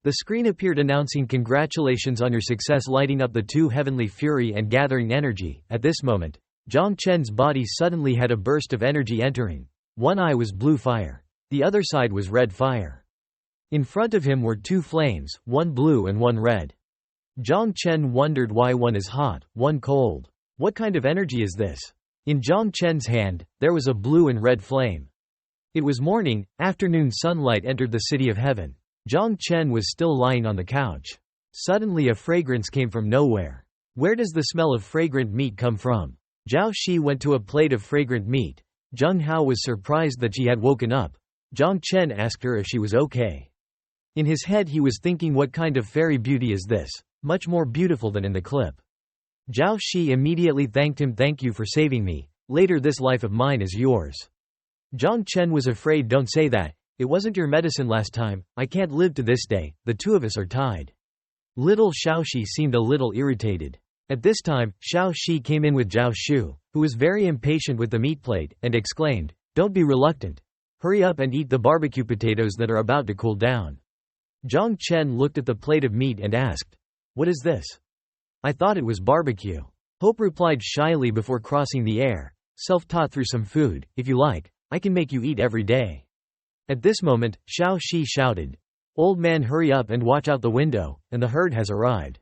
A: The screen appeared announcing congratulations on your success, lighting up the two heavenly fury and gathering energy. At this moment, Zhang Chen's body suddenly had a burst of energy entering. One eye was blue fire. The other side was red fire. In front of him were two flames, one blue and one red. Zhang Chen wondered why one is hot, one cold. What kind of energy is this? In Zhang Chen's hand, there was a blue and red flame. It was morning, afternoon sunlight entered the city of heaven. Zhang Chen was still lying on the couch. Suddenly a fragrance came from nowhere. Where does the smell of fragrant meat come from? Zhao Shi went to a plate of fragrant meat. Zheng Hao was surprised that she had woken up. Zhang Chen asked her if she was okay. In his head he was thinking, what kind of fairy beauty is this? Much more beautiful than in the clip. Zhao Shi immediately thanked him. Thank you for saving me. Later this life of mine is yours. Zhang Chen was afraid. Don't say that. It wasn't your medicine last time. I can't live to this day. The two of us are tied. Little Xiaoxi seemed a little irritated. At this time, Xiao Shi came in with Zhao Shu, who was very impatient with the meat plate, and exclaimed, don't be reluctant. Hurry up and eat the barbecue potatoes that are about to cool down. Zhang Chen looked at the plate of meat and asked, what is this? I thought it was barbecue. Hope replied shyly before crossing the air, self-taught through some food. If you like, I can make you eat every day. At this moment, Xiao Shi shouted, old man, hurry up and watch out the window, and the herd has arrived.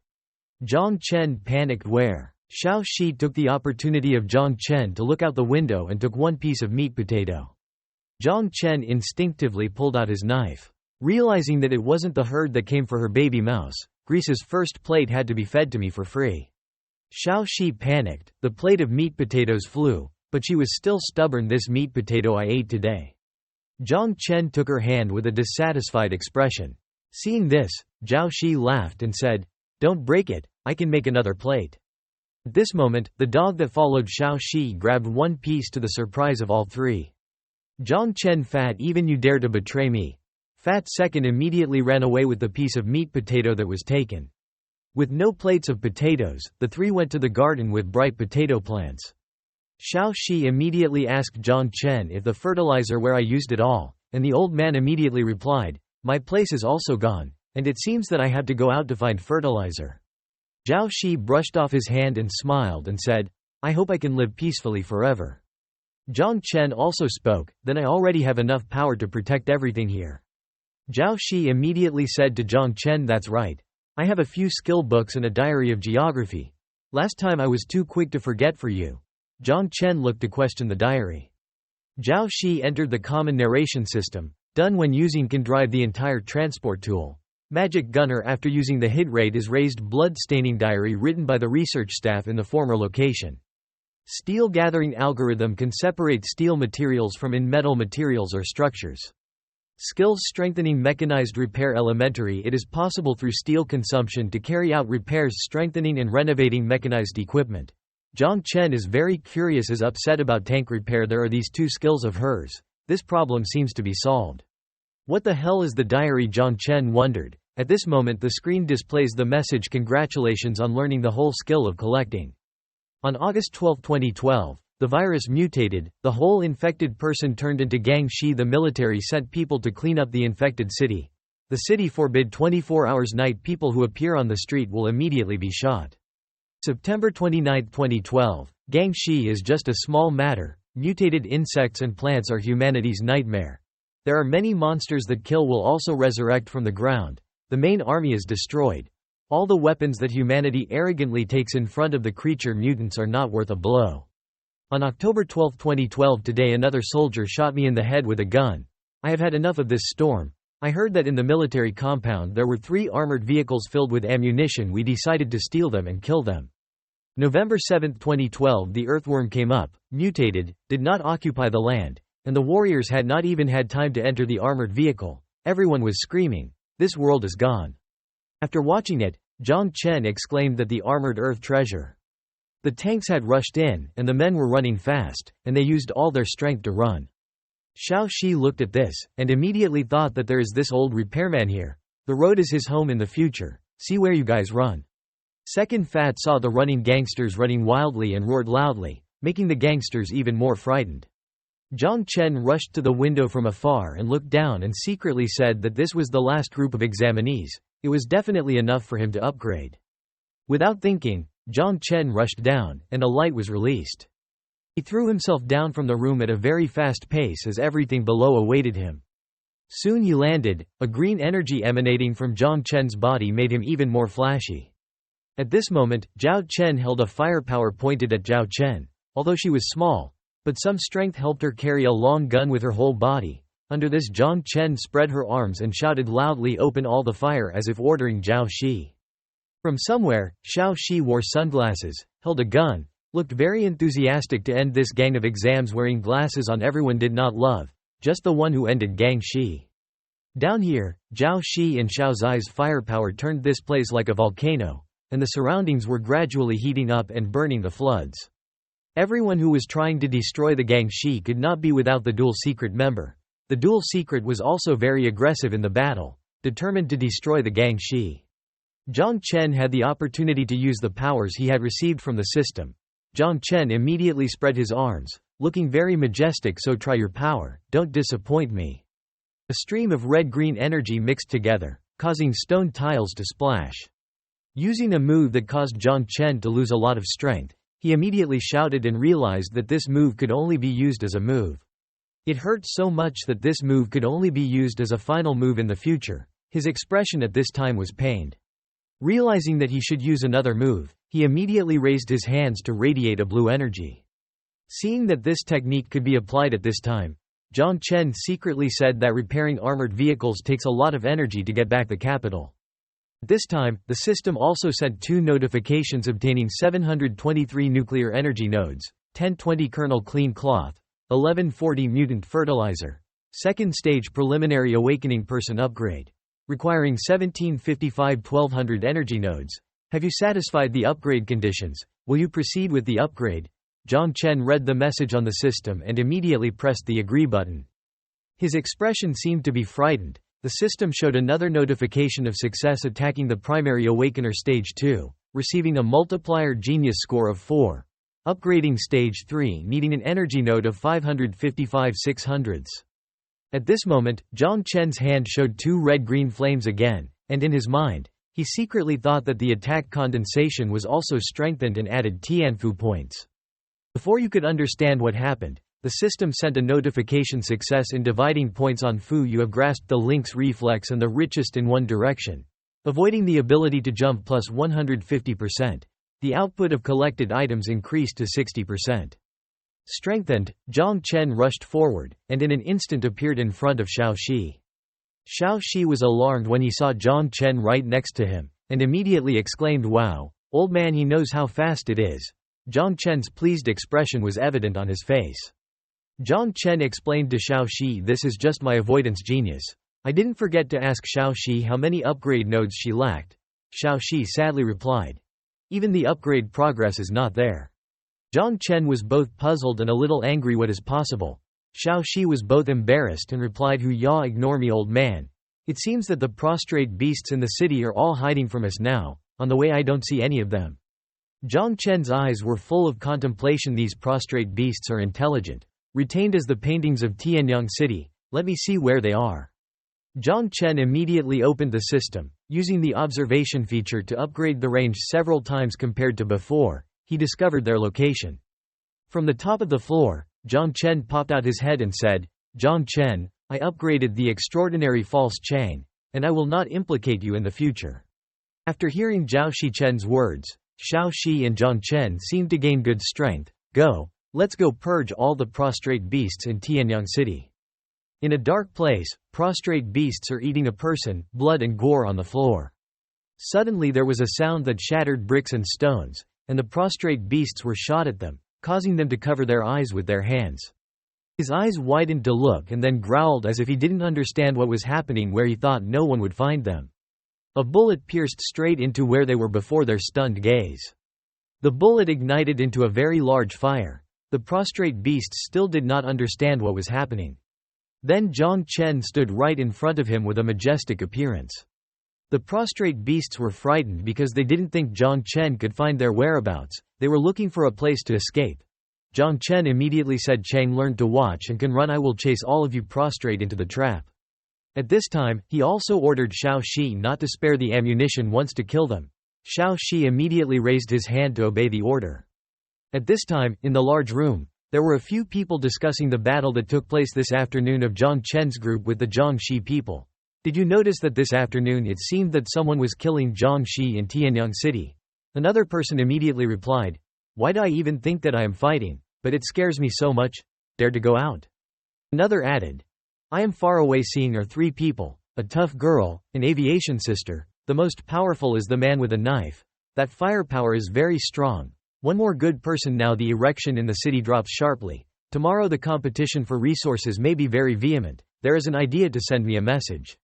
A: Zhang Chen panicked. Where? Xiao Shi took the opportunity of Zhang Chen to look out the window and took one piece of meat potato. Zhang Chen instinctively pulled out his knife. Realizing that it wasn't the herd that came for her baby mouse, Greece's first plate had to be fed to me for free. Xiao Shi panicked. The plate of meat potatoes flew, but she was still stubborn. This meat potato I ate today. Zhang Chen took her hand with a dissatisfied expression. Seeing this, Zhao Shi laughed and said, don't break it, I can make another plate. At this moment, the dog that followed Xiao Shi grabbed one piece to the surprise of all three. Zhang Chen, fat, even you dare to betray me. Fat second immediately ran away with the piece of meat potato that was taken. With no plates of potatoes, the three went to the garden with bright potato plants. Xiao Shi immediately asked Zhang Chen if the fertilizer where I used it all, and the old man immediately replied, my place is also gone, and it seems that I have to go out to find fertilizer. Zhao Shi brushed off his hand and smiled and said, I hope I can live peacefully forever. Zhang Chen also spoke, then I already have enough power to protect everything here. Zhao Shi immediately said to Zhang Chen, that's right. I have a few skill books and a diary of geography. Last time I was too quick to forget for you. Zhang Chen looked to question the diary. Zhao Shi entered the common narration system. Done when using can drive the entire transport tool. Magic Gunner after using the hit rate is raised. Blood-staining diary written by the research staff in the former location. Steel gathering algorithm can separate steel materials from in-metal materials or structures. Skills strengthening mechanized repair. Elementary, it is possible through steel consumption to carry out repairs, strengthening and renovating mechanized equipment. Zhang Chen is very curious, is upset about tank repair. There are these two skills of hers. This problem seems to be solved. What the hell is the diary? Zhang Chen wondered. At this moment the screen displays the message, congratulations on learning the whole skill of collecting. On August 12, 2012, the virus mutated, the whole infected person turned into Gang Shi. The military sent people to clean up the infected city. The city forbid 24 hours night. People who appear on the street will immediately be shot. September 29, 2012, Gang Shi is just a small matter. Mutated insects and plants are humanity's nightmare. There are many monsters that kill will also resurrect from the ground. The main army is destroyed. All the weapons that humanity arrogantly takes in front of the creature mutants are not worth a blow. On October 12, 2012, today another soldier shot me in the head with a gun. I have had enough of this storm. I heard that in the military compound there were 3 armored vehicles filled with ammunition. We decided to steal them and kill them. November 7, 2012 the earthworm came up, mutated, did not occupy the land, and the warriors had not even had time to enter the armored vehicle. Everyone was screaming, "This world is gone." After watching it, Zhang Chen exclaimed that the armored earth treasure. The tanks had rushed in, and the men were running fast, and they used all their strength to run. Xiao Shi looked at this, and immediately thought that there is this old repairman here. The road is his home in the future. See where you guys run. Second Fat saw the running gangsters running wildly and roared loudly, making the gangsters even more frightened. Zhang Chen rushed to the window from afar and looked down and secretly said that this was the last group of examinees. It was definitely enough for him to upgrade. Without thinking, Zhang Chen rushed down, and a light was released. He threw himself down from the room at a very fast pace as everything below awaited him. Soon he landed. A green energy emanating from Zhang Chen's body made him even more flashy. At this moment, Zhao Chen held a firepower pointed at Zhao Chen. Although she was small, but some strength helped her carry a long gun with her whole body. Under this, Zhang Chen spread her arms and shouted loudly, "Open all the fire," as if ordering Zhao Shi. From somewhere, Xiao Shi wore sunglasses, held a gun, looked very enthusiastic to end this gang of exams. Wearing glasses on everyone did not love, just the one who ended Gang Shi. Down here, Zhao Shi and Xiao Zai's firepower turned this place like a volcano, and the surroundings were gradually heating up and burning the floods. Everyone who was trying to destroy the Gang Shi could not be without the dual secret member. The dual secret was also very aggressive in the battle, determined to destroy the Gang Shi. Zhang Chen had the opportunity to use the powers he had received from the system. Zhang Chen immediately spread his arms, looking very majestic. "So try your power, don't disappoint me." A stream of red-green energy mixed together, causing stone tiles to splash. Using a move that caused Zhang Chen to lose a lot of strength, he immediately shouted and realized that this move could only be used as a move. It hurt so much that this move could only be used as a final move in the future. His expression at this time was pained. Realizing that he should use another move, he immediately raised his hands to radiate a blue energy. Seeing that this technique could be applied at this time, Zhang Chen secretly said that repairing armored vehicles takes a lot of energy to get back the capital. At this time, the system also sent 2 notifications obtaining 723 nuclear energy nodes, 1020 kernel clean cloth, 1140 mutant fertilizer. Second stage preliminary awakening person upgrade. Requiring 1755 1200 energy nodes. Have you satisfied the upgrade conditions? Will you proceed with the upgrade? Zhang Chen read the message on the system and immediately pressed the agree button. His expression seemed to be frightened. The system showed another notification of success attacking the primary awakener stage 2, receiving a multiplier genius score of 4. Upgrading stage 3 needing an energy node of 555 600s. At this moment, Zhang Chen's hand showed 2 red-green flames again, and in his mind, he secretly thought that the attack condensation was also strengthened and added Tianfu points. Before you could understand what happened, the system sent a notification success in dividing points on Fu. You have grasped the Lynx reflex and the richest in one direction. Avoiding the ability to jump plus 150%. The output of collected items increased to 60%. Strengthened, Zhang Chen rushed forward, and in an instant appeared in front of Xiao Shi. Xiao Shi was alarmed when he saw Zhang Chen right next to him, and immediately exclaimed, "Wow, old man, he knows how fast it is." Zhang Chen's pleased expression was evident on his face. Zhang Chen explained to Xiao Shi, "This is just my avoidance genius. I didn't forget to ask Xiao Shi how many upgrade nodes she lacked." Xiao Shi sadly replied, "Even the upgrade progress is not there." Zhang Chen was both puzzled and a little angry. What is possible? Xiao Shi was both embarrassed and replied, "Who ya, ignore me, old man. It seems that the prostrate beasts in the city are all hiding from us now. On the way I don't see any of them." Zhang Chen's eyes were full of contemplation. "These prostrate beasts are intelligent. Retained as the paintings of Tianyang City. Let me see where they are." Zhang Chen immediately opened the system, using the observation feature to upgrade the range several times compared to before. He discovered their location. From the top of the floor, Zhang Chen popped out his head and said, "Zhang Chen, I upgraded the extraordinary false chain, and I will not implicate you in the future." After hearing Zhao Shichen's words, Xiao Shi and Zhang Chen seemed to gain good strength. "Go, let's go purge all the prostrate beasts in Tianyang City." In a dark place, prostrate beasts are eating a person, blood and gore on the floor. Suddenly there was a sound that shattered bricks and stones, and the prostrate beasts were shot at them, causing them to cover their eyes with their hands. His eyes widened to look and then growled as if he didn't understand what was happening where he thought no one would find them. A bullet pierced straight into where they were before their stunned gaze. The bullet ignited into a very large fire. The prostrate beasts still did not understand what was happening. Then Zhang Chen stood right in front of him with a majestic appearance. The prostrate beasts were frightened because they didn't think Zhang Chen could find their whereabouts. They were looking for a place to escape. Zhang Chen immediately said, "Chang learned to watch and can run. I will chase all of you prostrate into the trap." At this time, he also ordered Xiao Shi not to spare the ammunition once to kill them. Xiao Shi immediately raised his hand to obey the order. At this time, in the large room, there were a few people discussing the battle that took place this afternoon of Zhang Chen's group with the Zhang Shi people. Did you notice that this afternoon it seemed that someone was killing Zhang Shi in Tianyang City? Another person immediately replied, "Why do I even think that I am fighting? But it scares me so much. Dare to go out." Another added, "I am far away seeing are 3 people, a tough girl, an aviation sister. The most powerful is the man with a knife. That firepower is very strong. One more good person." Now the erection in the city drops sharply. Tomorrow the competition for resources may be very vehement. There is an idea to send me a message.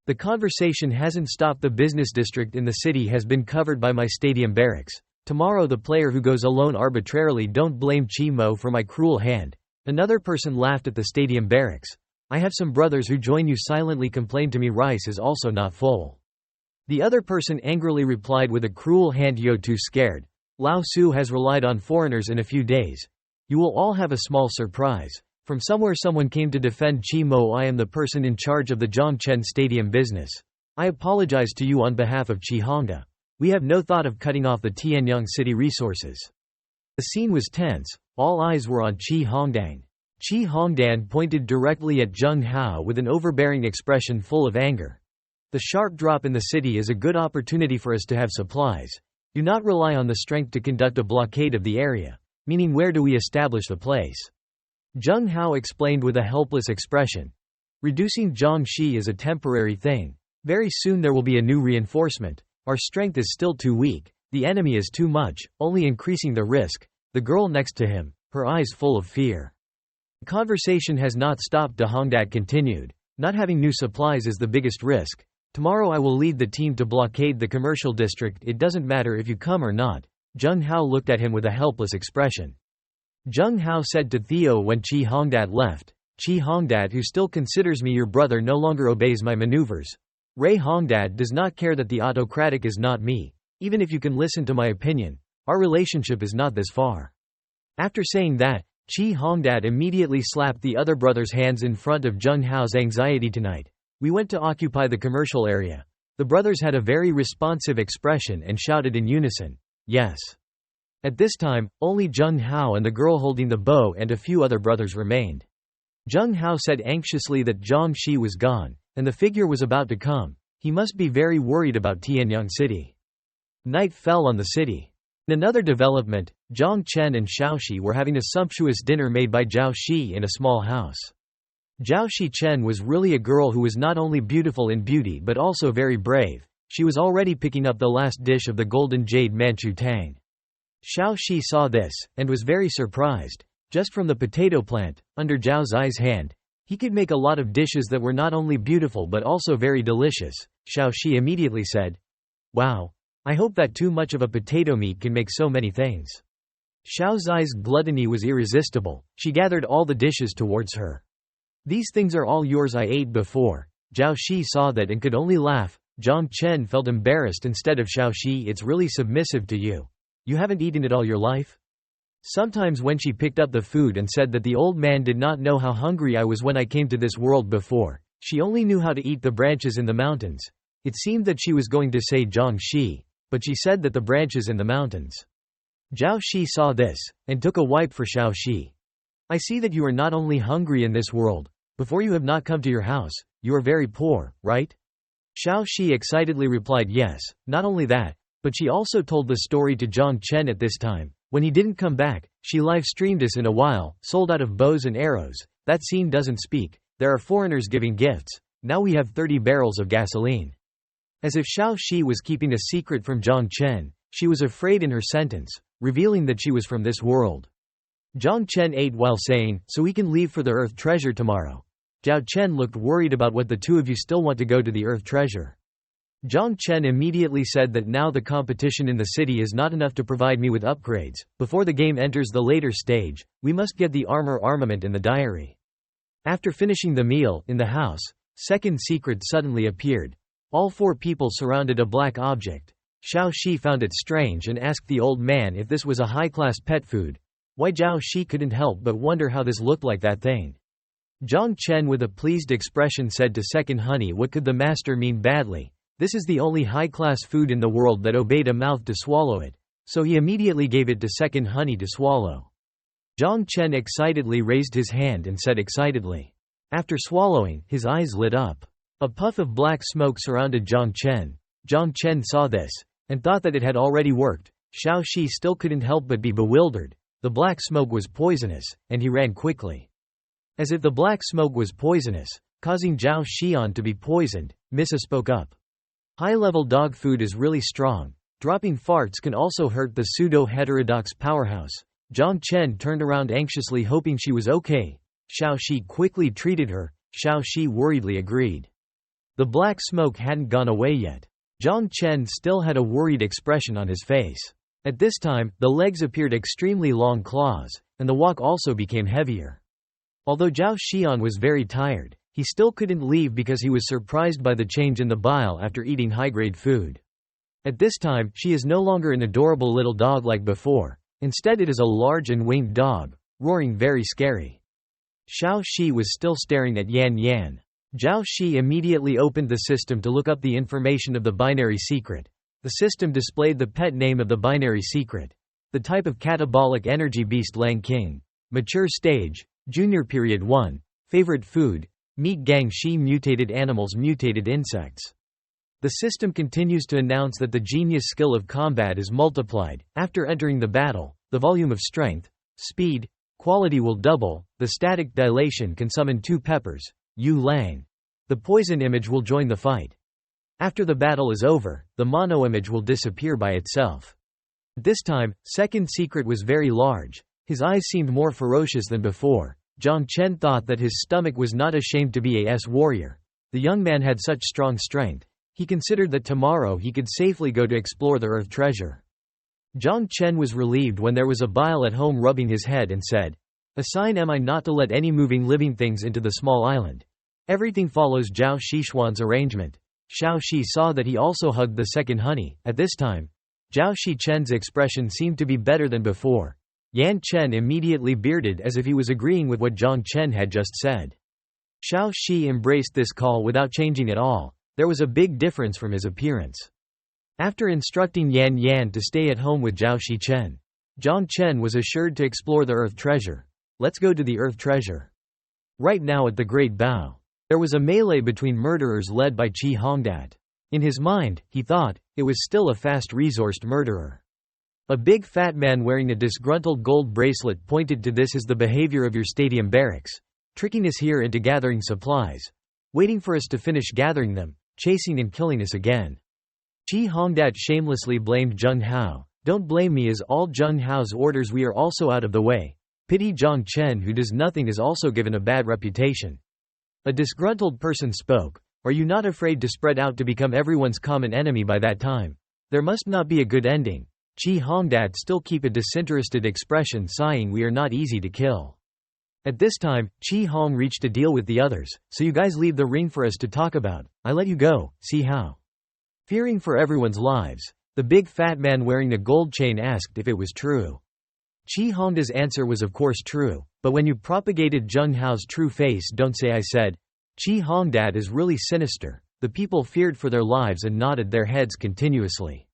A: The conversation hasn't stopped. The business district in the city has been covered by my stadium barracks. Tomorrow the player who goes alone arbitrarily, don't blame Chi Mo for my cruel hand. Another person laughed at the stadium barracks. I have some brothers who join you silently complain to me rice is also not full. The other person angrily replied with a cruel hand, "You're too scared. Lao Su has relied on foreigners in a few days. You will all have a small surprise. From somewhere someone came to defend Chi Mo. I am the person in charge of the Zhangchen Stadium business. I apologize to you on behalf of Chi Hongda. We have no thought of cutting off the Tianyang City resources." The scene was tense. All eyes were on Chi Hongdan. Chi Hongdan pointed directly at Zheng Hao with an overbearing expression full of anger. "The sharp drop in the city is a good opportunity for us to have supplies. Do not rely on the strength to conduct a blockade of the area." Meaning, where do we establish the place? Zheng Hao explained with a helpless expression. "Reducing Zhang Shi is a temporary thing. Very soon there will be a new reinforcement. Our strength is still too weak. The enemy is too much, only increasing the risk." The girl next to him, her eyes full of fear. The conversation has not stopped. De Hongdat continued. "Not having new supplies is the biggest risk. Tomorrow I will lead the team to blockade the commercial district. It doesn't matter if you come or not." Zheng Hao looked at him with a helpless expression. Zheng Hao said to Theo when Chi Hongdat left, "Chi Hongdat, who still considers me your brother, no longer obeys my maneuvers. Ray Hongdat does not care that the autocratic is not me. Even if you can listen to my opinion, our relationship is not this far." After saying that, Chi Hongdat immediately slapped the other brother's hands in front of Zheng Hao's anxiety. "Tonight, we went to occupy the commercial area." The brothers had a very responsive expression and shouted in unison, "Yes." At this time, only Zheng Hao and the girl holding the bow and a few other brothers remained. Zheng Hao said anxiously that Zhang Shi was gone, and the figure was about to come. He must be very worried about Tianyang City. Night fell on the city. In another development, Zhang Chen and Xiaoxi were having a sumptuous dinner made by Zhao Shi in a small house. Zhao Shi Chen was really a girl who was not only beautiful in beauty but also very brave. She was already picking up the last dish of the golden jade Manchu tang. Xiao Shi saw this, and was very surprised. Just from the potato plant, under Zhao Zai's hand, he could make a lot of dishes that were not only beautiful but also very delicious. Xiao Shi immediately said, "Wow, I hope that too much of a potato meat can make so many things." Xiao Zai's gluttony was irresistible. She gathered all the dishes towards her. "These things are all yours, I ate before." Zhao Shi saw that and could only laugh. Zhang Chen felt embarrassed. Instead of Xiao Shi, "It's really submissive to you. You haven't eaten it all your life?" Sometimes when she picked up the food and said that the old man did not know how hungry I was when I came to this world before, she only knew how to eat the branches in the mountains. It seemed that she was going to say Zhang Shi, but she said that the branches in the mountains. Zhao Shi saw this, and took a wipe for Xiao Shi. "I see that you are not only hungry in this world. Before you have not come to your house, you are very poor, right?" Xiao Shi excitedly replied yes. Not only that, but she also told the story to Zhang Chen at this time. When he didn't come back, she live-streamed us in a while, sold out of bows and arrows. That scene doesn't speak. There are foreigners giving gifts. Now we have 30 barrels of gasoline." As if Xiao Shi was keeping a secret from Zhang Chen, she was afraid in her sentence, revealing that she was from this world. Zhang Chen ate while saying, "So we can leave for the Earth Treasure tomorrow." Zhao Chen looked worried about what the two of you still want to go to the Earth Treasure. Zhang Chen immediately said that now the competition in the city is not enough to provide me with upgrades. Before the game enters the later stage, we must get the armament in the diary. After finishing the meal, in the house, second secret suddenly appeared. All four people surrounded a black object. Xiao Shi found it strange and asked the old man if this was a high-class pet food. Why Zhao Shi couldn't help but wonder how this looked like that thing. Zhang Chen with a pleased expression said to Second Honey, "What could the master mean badly? This is the only high-class food in the world that obeyed a mouth to swallow it." So he immediately gave it to Second Honey to swallow. Zhang Chen excitedly raised his hand and said excitedly. After swallowing, his eyes lit up. A puff of black smoke surrounded Zhang Chen. Zhang Chen saw this, and thought that it had already worked. Xiao Shi still couldn't help but be bewildered. The black smoke was poisonous, and he ran quickly. As if the black smoke was poisonous, causing Zhao Xian to be poisoned, Misa spoke up. High-level dog food is really strong. Dropping farts can also hurt the pseudo-heterodox powerhouse. Zhang Chen turned around anxiously hoping she was okay. Xiao Shi quickly treated her. Xiao Shi worriedly agreed. The black smoke hadn't gone away yet. Zhang Chen still had a worried expression on his face. At this time, the legs appeared extremely long claws, and the walk also became heavier. Although Zhao Xian was very tired, he still couldn't leave because he was surprised by the change in the bile after eating high-grade food. At this time, she is no longer an adorable little dog like before. Instead it is a large and winged dog, roaring very scary. Xiao Shi was still staring at Yan Yan. Zhao Shi immediately opened the system to look up the information of the binary secret. The system displayed the pet name of the binary secret. The type of catabolic energy beast Lang King. Mature stage, Junior Period 1. Favorite food, meat gang shi mutated animals mutated insects. The system continues to announce that the genius skill of combat is multiplied. After entering the battle, the volume of strength, speed, quality will double. The static dilation can summon 2 peppers, Yu Lang. The poison image will join the fight. After the battle is over, the mono image will disappear by itself. This time, second secret was very large. His eyes seemed more ferocious than before. Zhang Chen thought that his stomach was not ashamed to be a warrior. The young man had such strong strength. He considered that tomorrow he could safely go to explore the Earth Treasure. Zhang Chen was relieved when there was a bile at home rubbing his head and said, "A sign am I not to let any moving living things into the small island. Everything follows Zhao Xishuan's arrangement." Xiao Shi saw that he also hugged the Second Honey. At this time, Zhao Shichen's expression seemed to be better than before. Yan Chen immediately bearded as if he was agreeing with what Zhang Chen had just said. Xiao Shi embraced this call without changing at all. There was a big difference from his appearance. After instructing Yan Yan to stay at home with Zhao Shichen, Zhang Chen was assured to explore the Earth Treasure. Let's go to the Earth Treasure. Right now at the Great Bao, there was a melee between murderers led by Qi Hongdat. In his mind, he thought, it was still a fast-resourced murderer. A big fat man wearing a disgruntled gold bracelet pointed to this as the behavior of your stadium barracks, tricking us here into gathering supplies, waiting for us to finish gathering them, chasing and killing us again. Qi Hongdat shamelessly blamed Zheng Hao. Don't blame me as all Zheng Hao's orders we are also out of the way. Pity Zhang Chen who does nothing is also given a bad reputation. A disgruntled person spoke. Are you not afraid to spread out to become everyone's common enemy by that time? There must not be a good ending. Qi Hongdat still keep a disinterested expression sighing we are not easy to kill. At this time, Qi Hong reached a deal with the others, so you guys leave the ring for us to talk about. I let you go, see how. Fearing for everyone's lives, the big fat man wearing the gold chain asked if it was true. Qi Hongda's answer was of course true, but when you propagated Zheng Hao's true face don't say I said. Qi Hongdat is really sinister. The people feared for their lives and nodded their heads continuously.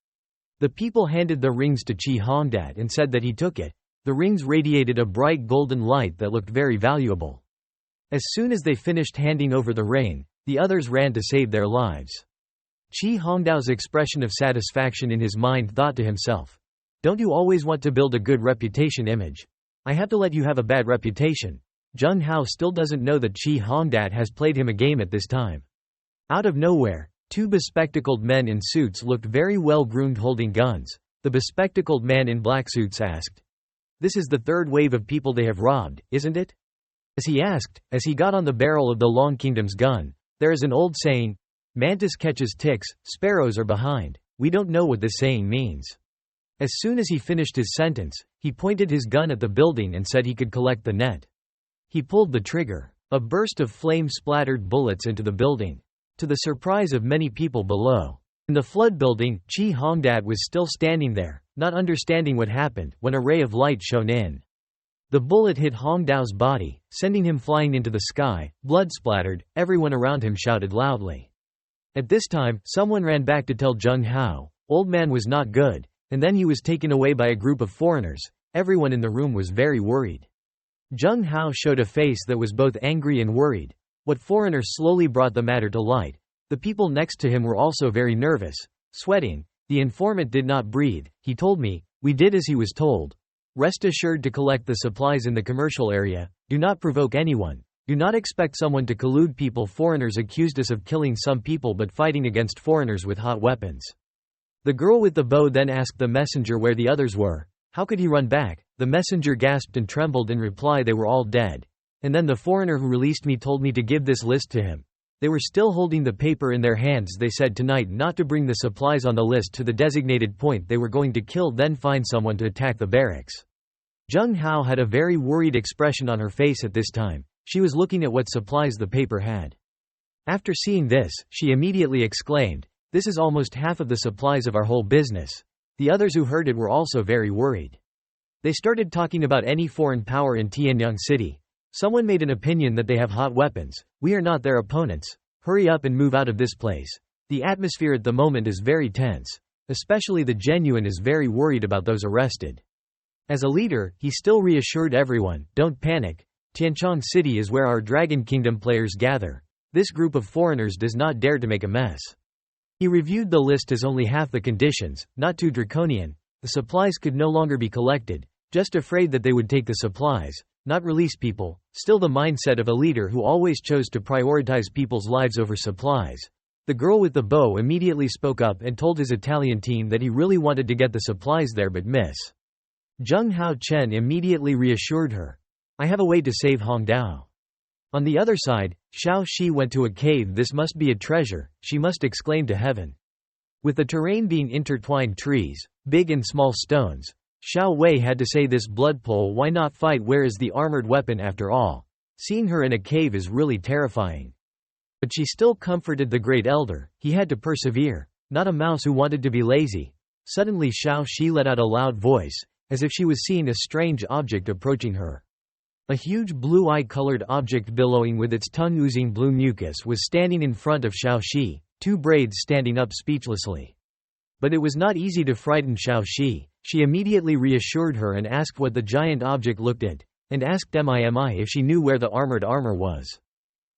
A: The people handed the rings to Qi Hongdat and said that he took it. The rings radiated a bright golden light that looked very valuable. As soon as they finished handing over the ring, the others ran to save their lives. Qi Hongdao's expression of satisfaction in his mind thought to himself, don't you always want to build a good reputation image? I have to let you have a bad reputation. Jung Hao still doesn't know that Chi Hongdat has played him a game at this time. Out of nowhere, two bespectacled men in suits looked very well groomed holding guns. The bespectacled man in black suits asked, "This is the third wave of people they have robbed, isn't it?" As he asked, as he got on the barrel of the Long Kingdom's gun, there is an old saying, "Mantis catches ticks, sparrows are behind." We don't know what this saying means. As soon as he finished his sentence, he pointed his gun at the building and said he could collect the net. He pulled the trigger. A burst of flame splattered bullets into the building, to the surprise of many people below. In the flood building, Chi Hongdat was still standing there, not understanding what happened, when a ray of light shone in. The bullet hit Hongdao's body, sending him flying into the sky, blood splattered. Everyone around him shouted loudly. At this time, someone ran back to tell Jung Hao, "Old man was not good," and then he was taken away by a group of foreigners. Everyone in the room was very worried. Jung Hao showed a face that was both angry and worried. What foreigner slowly brought the matter to light? The people next to him were also very nervous, sweating. The informant did not breathe. He told me, "We did as he was told. Rest assured to collect the supplies in the commercial area. Do not provoke anyone. Do not expect someone to collude people." Foreigners accused us of killing some people but fighting against foreigners with hot weapons. The girl with the bow then asked the messenger where the others were. How could he run back? The messenger gasped and trembled in reply they were all dead. And then the foreigner who released me told me to give this list to him. They were still holding the paper in their hands. They said tonight not to bring the supplies on the list to the designated point they were going to kill, then find someone to attack the barracks. Jung Hao had a very worried expression on her face at this time. She was looking at what supplies the paper had. After seeing this, she immediately exclaimed, "This is almost half of the supplies of our whole business." The others who heard it were also very worried. They started talking about any foreign power in Tianyang City. Someone made an opinion that they have hot weapons. We are not their opponents. Hurry up and move out of this place. The atmosphere at the moment is very tense. Especially the genuine is very worried about those arrested. As a leader, he still reassured everyone, "Don't panic. Tianchong City is where our Dragon Kingdom players gather. This group of foreigners does not dare to make a mess." He reviewed the list as only half the conditions, not too draconian. The supplies could no longer be collected, just afraid that they would take the supplies, not release people. Still the mindset of a leader who always chose to prioritize people's lives over supplies. The girl with the bow immediately spoke up and told his Italian team that he really wanted to get the supplies there but miss. Jung Hao Chen immediately reassured her, "I have a way to save Hongdao." On the other side, Xiao Shi went to a cave. "This must be a treasure," she must exclaim to heaven. With the terrain being intertwined trees, big and small stones, Xiao Wei had to say, "This blood pole, why not fight? Where is the armored weapon after all?" Seeing her in a cave is really terrifying. But she still comforted the great elder. He had to persevere. Not a mouse who wanted to be lazy. Suddenly Xiao Shi let out a loud voice, as if she was seeing a strange object approaching her. A huge blue-eye-colored object billowing with its tongue oozing blue mucus was standing in front of Xiao Shi, two braids standing up speechlessly. But it was not easy to frighten Xiao Shi. She immediately reassured her and asked what the giant object looked at, and asked MIMI if she knew where the armored armor was.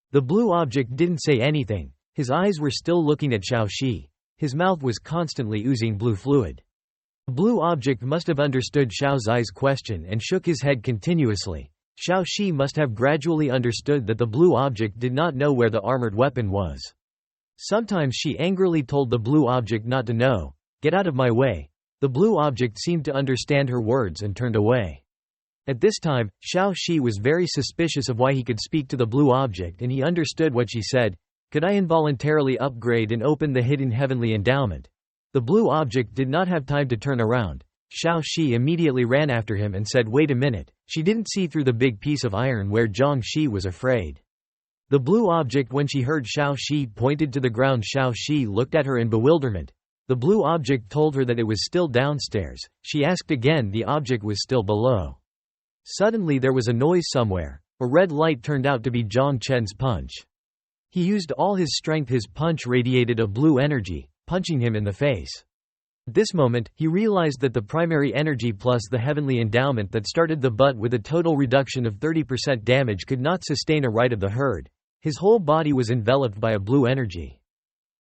A: The blue object didn't say anything. His eyes were still looking at Xiao Shi. His mouth was constantly oozing blue fluid. The blue object must have understood Xiao Zai's question and shook his head continuously. Xiao Shi must have gradually understood that the blue object did not know where the armored weapon was. Sometimes she angrily told the blue object not to know. "Get out of my way." The blue object seemed to understand her words and turned away. At this time, Xiao Shi was very suspicious of why he could speak to the blue object, and he understood what she said. "Could I involuntarily upgrade and open the hidden heavenly endowment?" The blue object did not have time to turn around. Xiao Shi immediately ran after him and said, "Wait a minute." She didn't see through the big piece of iron where Zhang Shi was afraid. The blue object, when she heard Xiao Shi, pointed to the ground. Xiao Shi looked at her in bewilderment. The blue object told her that it was still downstairs. She asked again, the object was still below. Suddenly there was a noise somewhere. A red light turned out to be Zhang Chen's punch. He used all his strength. His punch radiated a blue energy, punching him in the face. At this moment, he realized that the primary energy plus the heavenly endowment that started the butt with a total reduction of 30% damage could not sustain a right of the herd. His whole body was enveloped by a blue energy.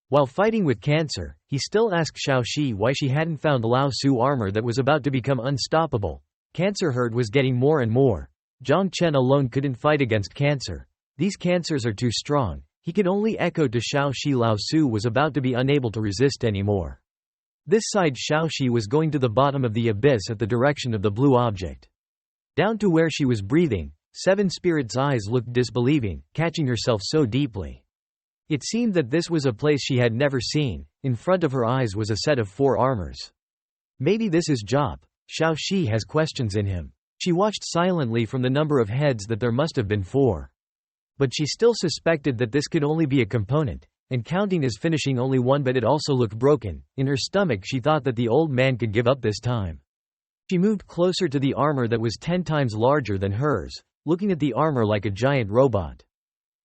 A: While fighting with cancer, he still asked Xiao Shi why she hadn't found Lao Su armor that was about to become unstoppable. Cancer herd was getting more and more. Zhang Chen alone couldn't fight against cancer. These cancers are too strong. He could only echo to Xiao Shi. Lao Su was about to be unable to resist anymore. This side Xiao Shi was going to the bottom of the abyss at the direction of the blue object. Down to where she was breathing, Seven Spirits' eyes looked disbelieving, catching herself so deeply. It seemed that this was a place she had never seen. In front of her eyes was a set of 4 armors. Maybe this is Job. Xiao Shi has questions in him. She watched silently from the number of heads that there must have been 4. But she still suspected that this could only be a component, and counting as finishing only 1, but it also looked broken. In her stomach she thought that the old man could give up this time. She moved closer to the armor that was 10 times larger than hers, looking at the armor like a giant robot.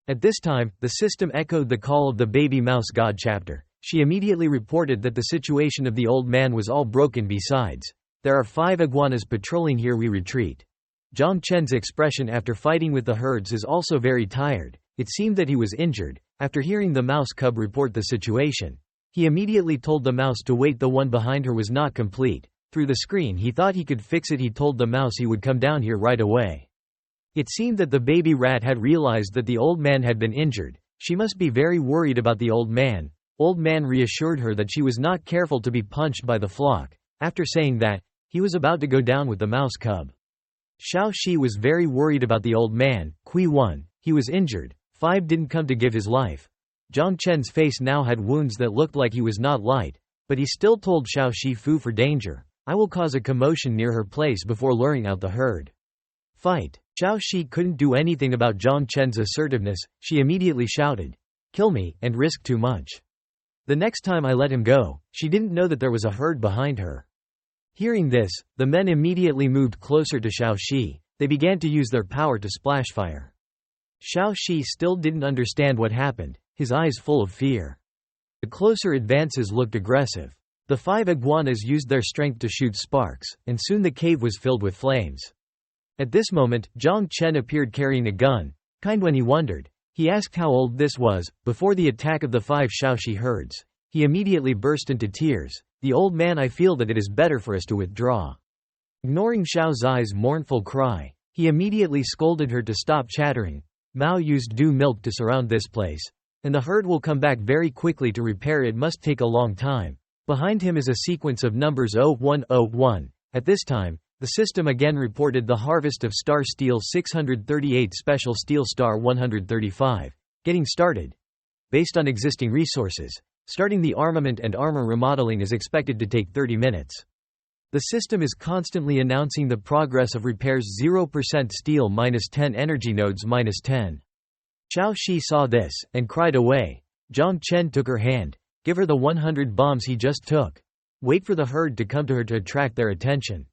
A: At this time, the system echoed the call of the baby mouse god chapter. She immediately reported that the situation of the old man was all broken. Besides, there are 5 iguanas patrolling here. We retreat. Zhang Chen's expression after fighting with the herds is also very tired. It seemed that he was injured. After hearing the mouse cub report the situation, he immediately told the mouse to wait. The one behind her was not complete. Through the screen he thought he could fix it. He told the mouse he would come down here right away. It seemed that the baby rat had realized that the old man had been injured. She must be very worried about the old man. Old man reassured her that she was not careful to be punched by the flock. After saying that, he was about to go down with the mouse cub. Xiao Shi was very worried about the old man. Kui 1, he was injured. 5 didn't come to give his life. Zhang Chen's face now had wounds that looked like he was not light, but he still told Xiao Shi Fu for danger. I will cause a commotion near her place before luring out the herd. Fight. Xiao Shi couldn't do anything about Zhang Chen's assertiveness. She immediately shouted, "Kill me, and risk too much." The next time I let him go, she didn't know that there was a herd behind her. Hearing this, the men immediately moved closer to Xiao Shi. They began to use their power to splash fire. Xiao Shi still didn't understand what happened, his eyes full of fear. The closer advances looked aggressive. The 5 iguanas used their strength to shoot sparks, and soon the cave was filled with flames. At this moment, Zhang Chen appeared carrying a gun. When he wondered, he asked how old this was. Before the attack of the 5 Shaoxi herds, he immediately burst into tears. The old man, I feel that it is better for us to withdraw. Ignoring Xiao Zai's mournful cry, he immediately scolded her to stop chattering. Mao used dew milk to surround this place, and the herd will come back very quickly to repair. It must take a long time. Behind him is a sequence of numbers 0101. At this time, the system again reported the harvest of Star Steel 638 Special Steel Star 135. Getting started. Based on existing resources, starting the armament and armor remodeling is expected to take 30 minutes. The system is constantly announcing the progress of repairs. 0% steel -10 energy nodes -10. Xiao Shi saw this, and cried away. Zhang Chen took her hand. Give her the 100 bombs he just took. Wait for the herd to come to her to attract their attention.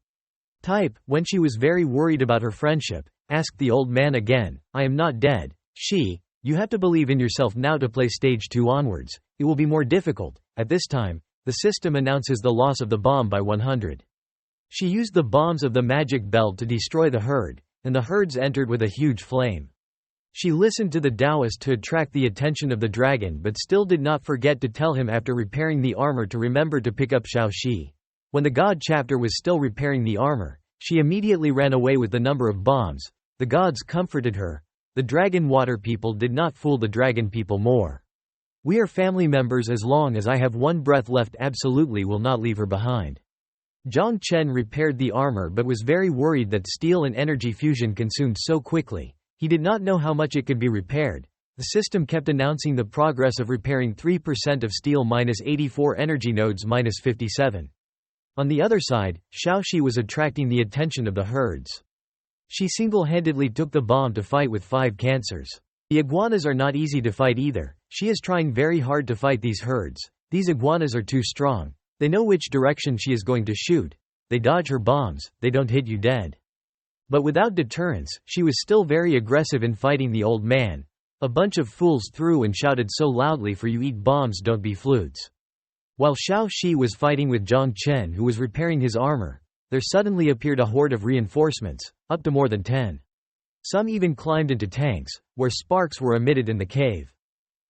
A: When she was very worried about her friendship, asked the old man again, I am not dead. She, you have to believe in yourself now to play stage 2 onwards. It will be more difficult. At this time, the system announces the loss of the bomb by 100. She used the bombs of the magic belt to destroy the herd, and the herds entered with a huge flame. She listened to the Taoist to attract the attention of the dragon, but still did not forget to tell him after repairing the armor to remember to pick up Xiao Shi. When the god chapter was still repairing the armor, she immediately ran away with the number of bombs. The gods comforted her. The dragon water people did not fool the dragon people more. We are family members. As long as I have one breath left, absolutely will not leave her behind. Zhang Chen repaired the armor but was very worried that steel and energy fusion consumed so quickly. He did not know how much it could be repaired. The system kept announcing the progress of repairing 3% of steel -84 energy nodes -57. On the other side, Xiaoxi was attracting the attention of the herds. She single-handedly took the bomb to fight with 5 cancers. The iguanas are not easy to fight either. She is trying very hard to fight these herds. These iguanas are too strong. They know which direction she is going to shoot. They dodge her bombs, they don't hit you dead. But without deterrence, she was still very aggressive in fighting the old man. A bunch of fools threw and shouted so loudly, for you eat bombs, don't be flutes. While Xiao Shi was fighting with Zhang Chen, who was repairing his armor, there suddenly appeared a horde of reinforcements, up to more than 10. Some even climbed into tanks, where sparks were emitted in the cave.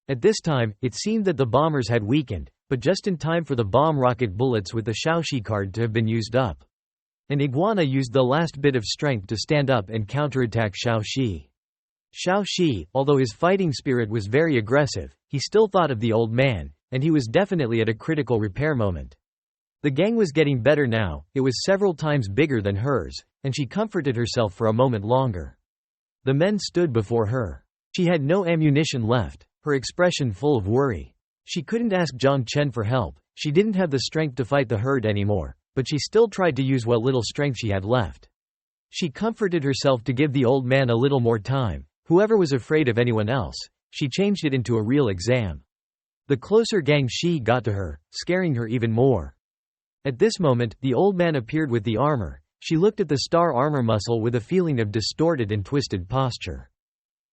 A: At this time, it seemed that the bombers had weakened, but just in time for the bomb rocket bullets with the Xiaoxi card to have been used up. An iguana used the last bit of strength to stand up and counterattack Xiao Shi. Xiao Shi, although his fighting spirit was very aggressive, he still thought of the old man, and he was definitely at a critical repair moment. The gang was getting better now, it was several times bigger than hers, and she comforted herself for a moment longer. The men stood before her. She had no ammunition left, her expression full of worry. She couldn't ask Zhang Chen for help, she didn't have the strength to fight the herd anymore, but she still tried to use what little strength she had left. She comforted herself to give the old man a little more time. Whoever was afraid of anyone else, she changed it into a real exam. The closer Gang Shi got to her, scaring her even more. At this moment, the old man appeared with the armor. She looked at the star armor muscle with a feeling of distorted and twisted posture.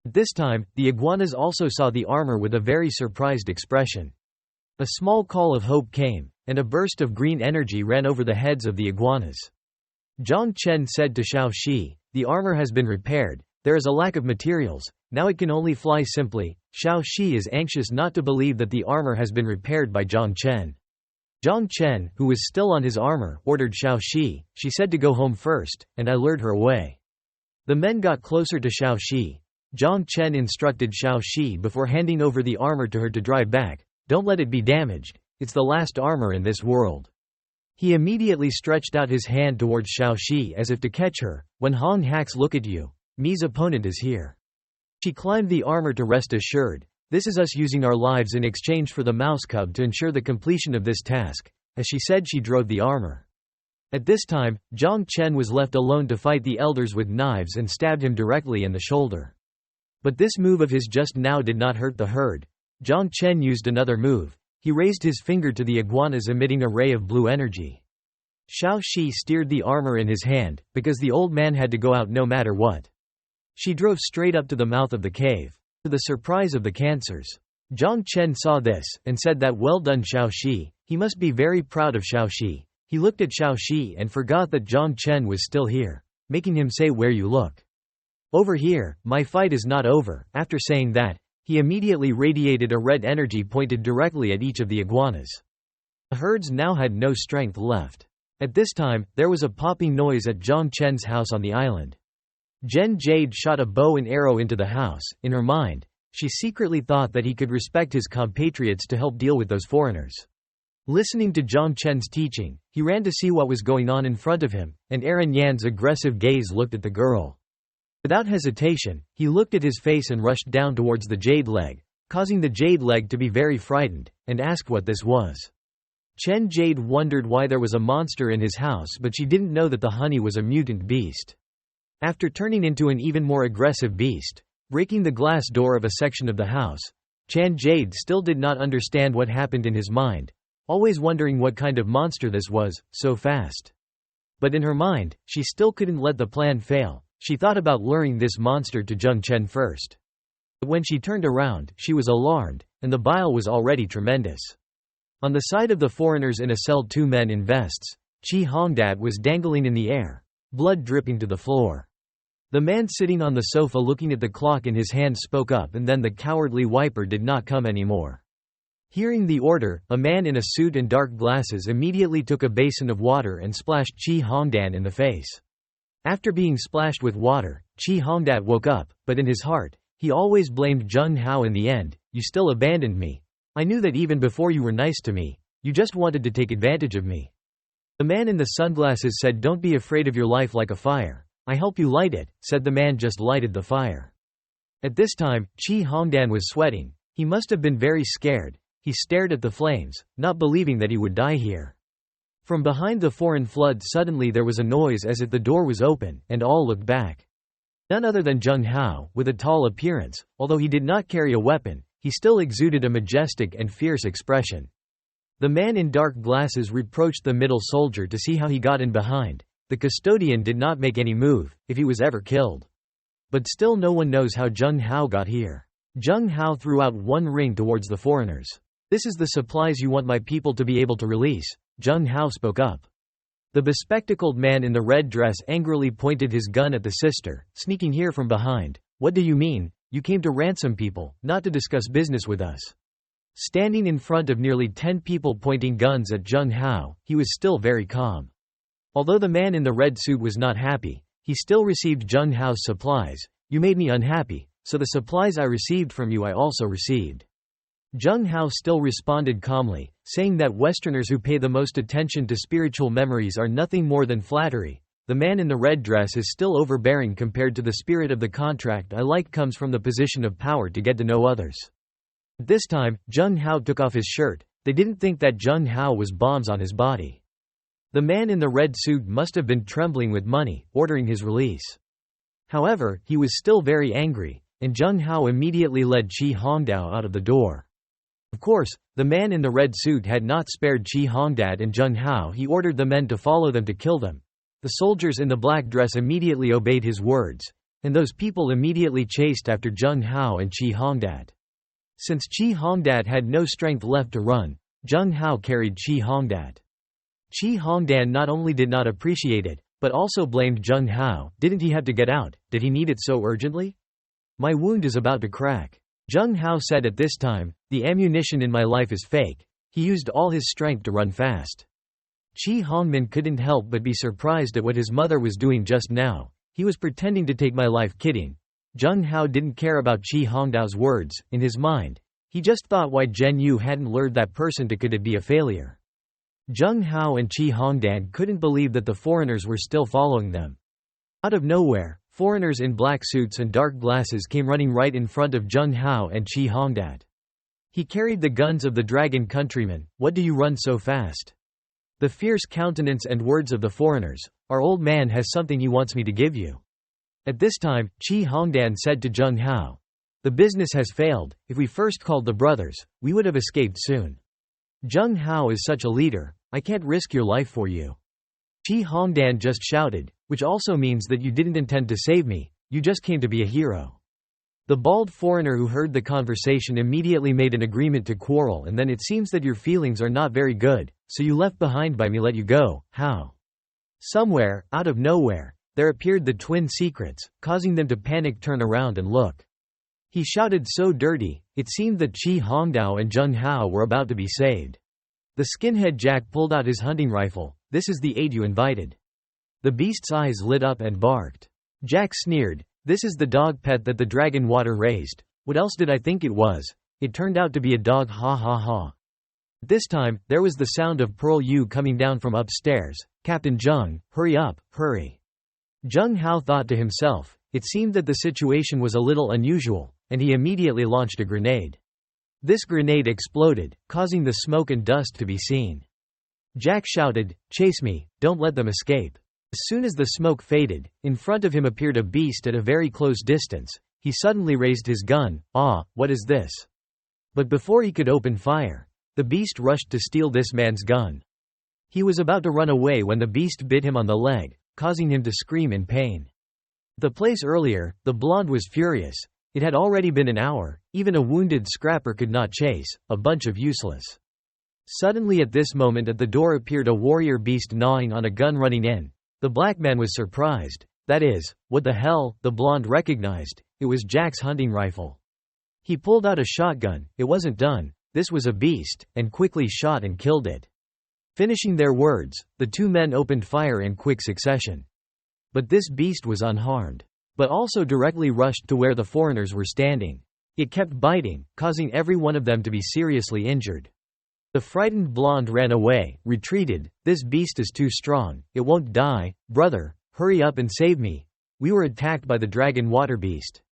A: At this time, the iguanas also saw the armor with a very surprised expression. A small call of hope came, and a burst of green energy ran over the heads of the iguanas. Zhang Chen said to Xiao Shi, "The armor has been repaired. There is a lack of materials, now it can only fly simply." Xiao Shi is anxious not to believe that the armor has been repaired by Zhang Chen. Zhang Chen, who was still on his armor, ordered Xiao Shi. She said to go home first, and I lured her away. The men got closer to Xiao Shi. Zhang Chen instructed Xiao Shi before handing over the armor to her to drive back, "Don't let it be damaged, it's the last armor in this world." He immediately stretched out his hand towards Xiao Shi as if to catch her. "When Hong hacks look at you, Mi's opponent is here." She climbed the armor to rest assured. "This is us using our lives in exchange for the mouse cub to ensure the completion of this task." As she said, she drove the armor. At this time, Zhang Chen was left alone to fight the elders with knives and stabbed him directly in the shoulder. But this move of his just now did not hurt the herd. Zhang Chen used another move. He raised his finger to the iguanas, emitting a ray of blue energy. Xiao Shi steered the armor in his hand, because the old man had to go out no matter what. She drove straight up to the mouth of the cave. To the surprise of the cancers, Zhang Chen saw this, and said that well done Xiao Shi. He must be very proud of Xiao Shi. He looked at Xiao Shi and forgot that Zhang Chen was still here, making him say, "Where you look." "Over here, my fight is not over." After saying that, he immediately radiated a red energy pointed directly at each of the iguanas. The herds now had no strength left. At this time, there was a popping noise at Zhang Chen's house on the island. Zhen Jade shot a bow and arrow into the house. In her mind, she secretly thought that he could respect his compatriots to help deal with those foreigners. Listening to Zhang Chen's teaching, he ran to see what was going on in front of him, and Aaron Yan's aggressive gaze looked at the girl. Without hesitation, he looked at his face and rushed down towards the jade leg, causing the jade leg to be very frightened, and asked what this was. Chen Jade wondered why there was a monster in his house, but she didn't know that the honey was a mutant beast. After turning into an even more aggressive beast, breaking the glass door of a section of the house, Chen Jade still did not understand what happened in his mind, always wondering what kind of monster this was, so fast. But in her mind, she still couldn't let the plan fail. She thought about luring this monster to Zhang Chen first. But when she turned around, she was alarmed, and the bile was already tremendous. On the side of the foreigners in a cell, two men in vests, Qi Hongdat was dangling in the air, blood dripping to the floor. The man sitting on the sofa looking at the clock in his hand spoke up, and then the cowardly wiper did not come anymore. Hearing the order, a man in a suit and dark glasses immediately took a basin of water and splashed Qi Hongdan in the face. After being splashed with water, Qi Hongdat woke up, but in his heart, he always blamed Zheng Hao in the end. "You still abandoned me. I knew that even before you were nice to me. You just wanted to take advantage of me." The man in the sunglasses said, "Don't be afraid of your life like a fire. I help you light it," said the man just lighted the fire. At this time, Qi Hongdan was sweating. He must have been very scared. He stared at the flames, not believing that he would die here. From behind the foreign flood suddenly there was a noise as if the door was open, and all looked back. None other than Zheng Hao, with a tall appearance, although he did not carry a weapon, he still exuded a majestic and fierce expression. The man in dark glasses reproached the middle soldier to see how he got in behind. The custodian did not make any move, if he was ever killed. But still no one knows how Zheng Hao got here. Zheng Hao threw out one ring towards the foreigners. "This is the supplies you want my people to be able to release," Zheng Hao spoke up. The bespectacled man in the red dress angrily pointed his gun at the sister, sneaking here from behind. "What do you mean? You came to ransom people, not to discuss business with us." Standing in front of nearly 10 people pointing guns at Zheng Hao, he was still very calm. Although the man in the red suit was not happy, he still received Jung Hao's supplies. You made me unhappy, so the supplies I received from you I also received. Jung Hao still responded calmly, saying that Westerners who pay the most attention to spiritual memories are nothing more than flattery. The man in the red dress is still overbearing compared to the spirit of the contract I like comes from the position of power to get to know others. At this time, Jung Hao took off his shirt. They didn't think that Jung Hao was bombs on his body. The man in the red suit must have been trembling with money, ordering his release. However, he was still very angry, and Jung Hao immediately led Qi Hongdao out of the door. Of course, the man in the red suit had not spared Qi Hongdao and Jung Hao. He ordered the men to follow them to kill them. The soldiers in the black dress immediately obeyed his words, and those people immediately chased after Jung Hao and Qi Hongdao. Since Qi Hongdao had no strength left to run, Jung Hao carried Qi Hongdao. Qi Hongdao not only did not appreciate it, but also blamed Jung Hao. Didn't he have to get out? Did he need it so urgently? My wound is about to crack. Jung Hao said at this time, the ammunition in my life is fake. He used all his strength to run fast. Qi Hongmin couldn't help but be surprised at what his mother was doing just now. He was pretending to take my life kidding. Jung Hao didn't care about Qi Hongdao's words. In his mind, he just thought why Zhen Yu hadn't lured that person to could it be a failure. Jung Hao and Qi Hongdao couldn't believe that the foreigners were still following them. Out of nowhere, foreigners in black suits and dark glasses came running right in front of Jung Hao and Qi Hongdao. He carried the guns of the dragon countrymen. What do you run so fast? The fierce countenance and words of the foreigners. Our old man has something he wants me to give you. At this time, Qi Hongdao said to Jung Hao, the business has failed. If we first called the brothers, we would have escaped soon. Jung Hao is such a leader. I can't risk your life for you. Qi Hongdao just shouted, which also means that you didn't intend to save me, you just came to be a hero. The bald foreigner who heard the conversation immediately made an agreement to quarrel, and then it seems that your feelings are not very good, so you left behind by me let you go. How? Somewhere, out of nowhere, there appeared the twin secrets, causing them to panic, turn around and look. He shouted so dirty, it seemed that Qi Hongdao and Jung Hao were about to be saved. The skinhead Jack pulled out his hunting rifle. This is the aid you invited. The beast's eyes lit up and barked. Jack sneered. This is the dog pet that the dragon water raised. What else did I think it was? It turned out to be a dog, ha ha ha. This time, there was the sound of Pearl Yu coming down from upstairs. Captain Jung, hurry up, hurry. Jung Hao thought to himself, it seemed that the situation was a little unusual, and he immediately launched a grenade. This grenade exploded, causing the smoke and dust to be seen. Jack shouted, chase me, don't let them escape. As soon as the smoke faded, in front of him appeared a beast at a very close distance. He suddenly raised his gun. Ah, what is this? But before he could open fire, the beast rushed to steal this man's gun. He was about to run away when the beast bit him on the leg, causing him to scream in pain. At the place earlier, the blonde was furious. It had already been an hour, even a wounded scrapper could not chase, a bunch of useless. Suddenly at this moment at the door appeared a warrior beast gnawing on a gun running in. The black man was surprised. That is, what the hell, the blonde recognized, it was Jack's hunting rifle. He pulled out a shotgun, it wasn't done, this was a beast, and quickly shot and killed it. Finishing their words, the two men opened fire in quick succession. But this beast was unharmed, but also directly rushed to where the foreigners were standing. It kept biting, causing every one of them to be seriously injured. The frightened blonde ran away, retreated. This beast is too strong, it won't die. Brother, hurry up and save me. We were attacked by the dragon water beast.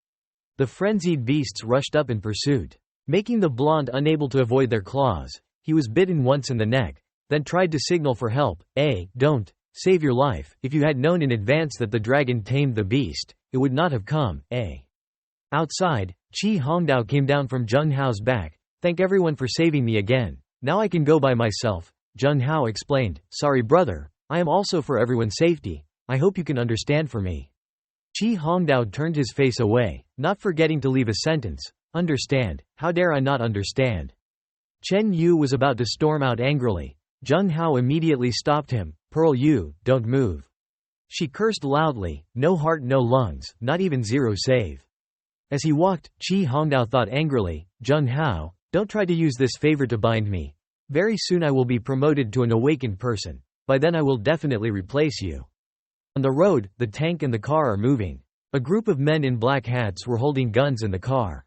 A: The frenzied beasts rushed up in pursuit, making the blonde unable to avoid their claws. He was bitten once in the neck, then tried to signal for help. Don't save your life. If you had known in advance that the dragon tamed the beast, it would not have come. Outside, Qi Hongdao came down from Jung Hao's back. Thank everyone for saving me again. Now I can go by myself. Jung Hao explained. Sorry brother, I am also for everyone's safety. I hope you can understand for me. Qi Hongdao turned his face away, not forgetting to leave a sentence. Understand? How dare I not understand? Chen Yu was about to storm out angrily. Jung Hao immediately stopped him. Pearl Yu, don't move. She cursed loudly. No heart, no lungs, not even zero save. As he walked, Qi Hongdao thought angrily, Jung Hao, don't try to use this favor to bind me. Very soon I will be promoted to an awakened person. By then I will definitely replace you. On the road, the tank and the car are moving. A group of men in black hats were holding guns in the car.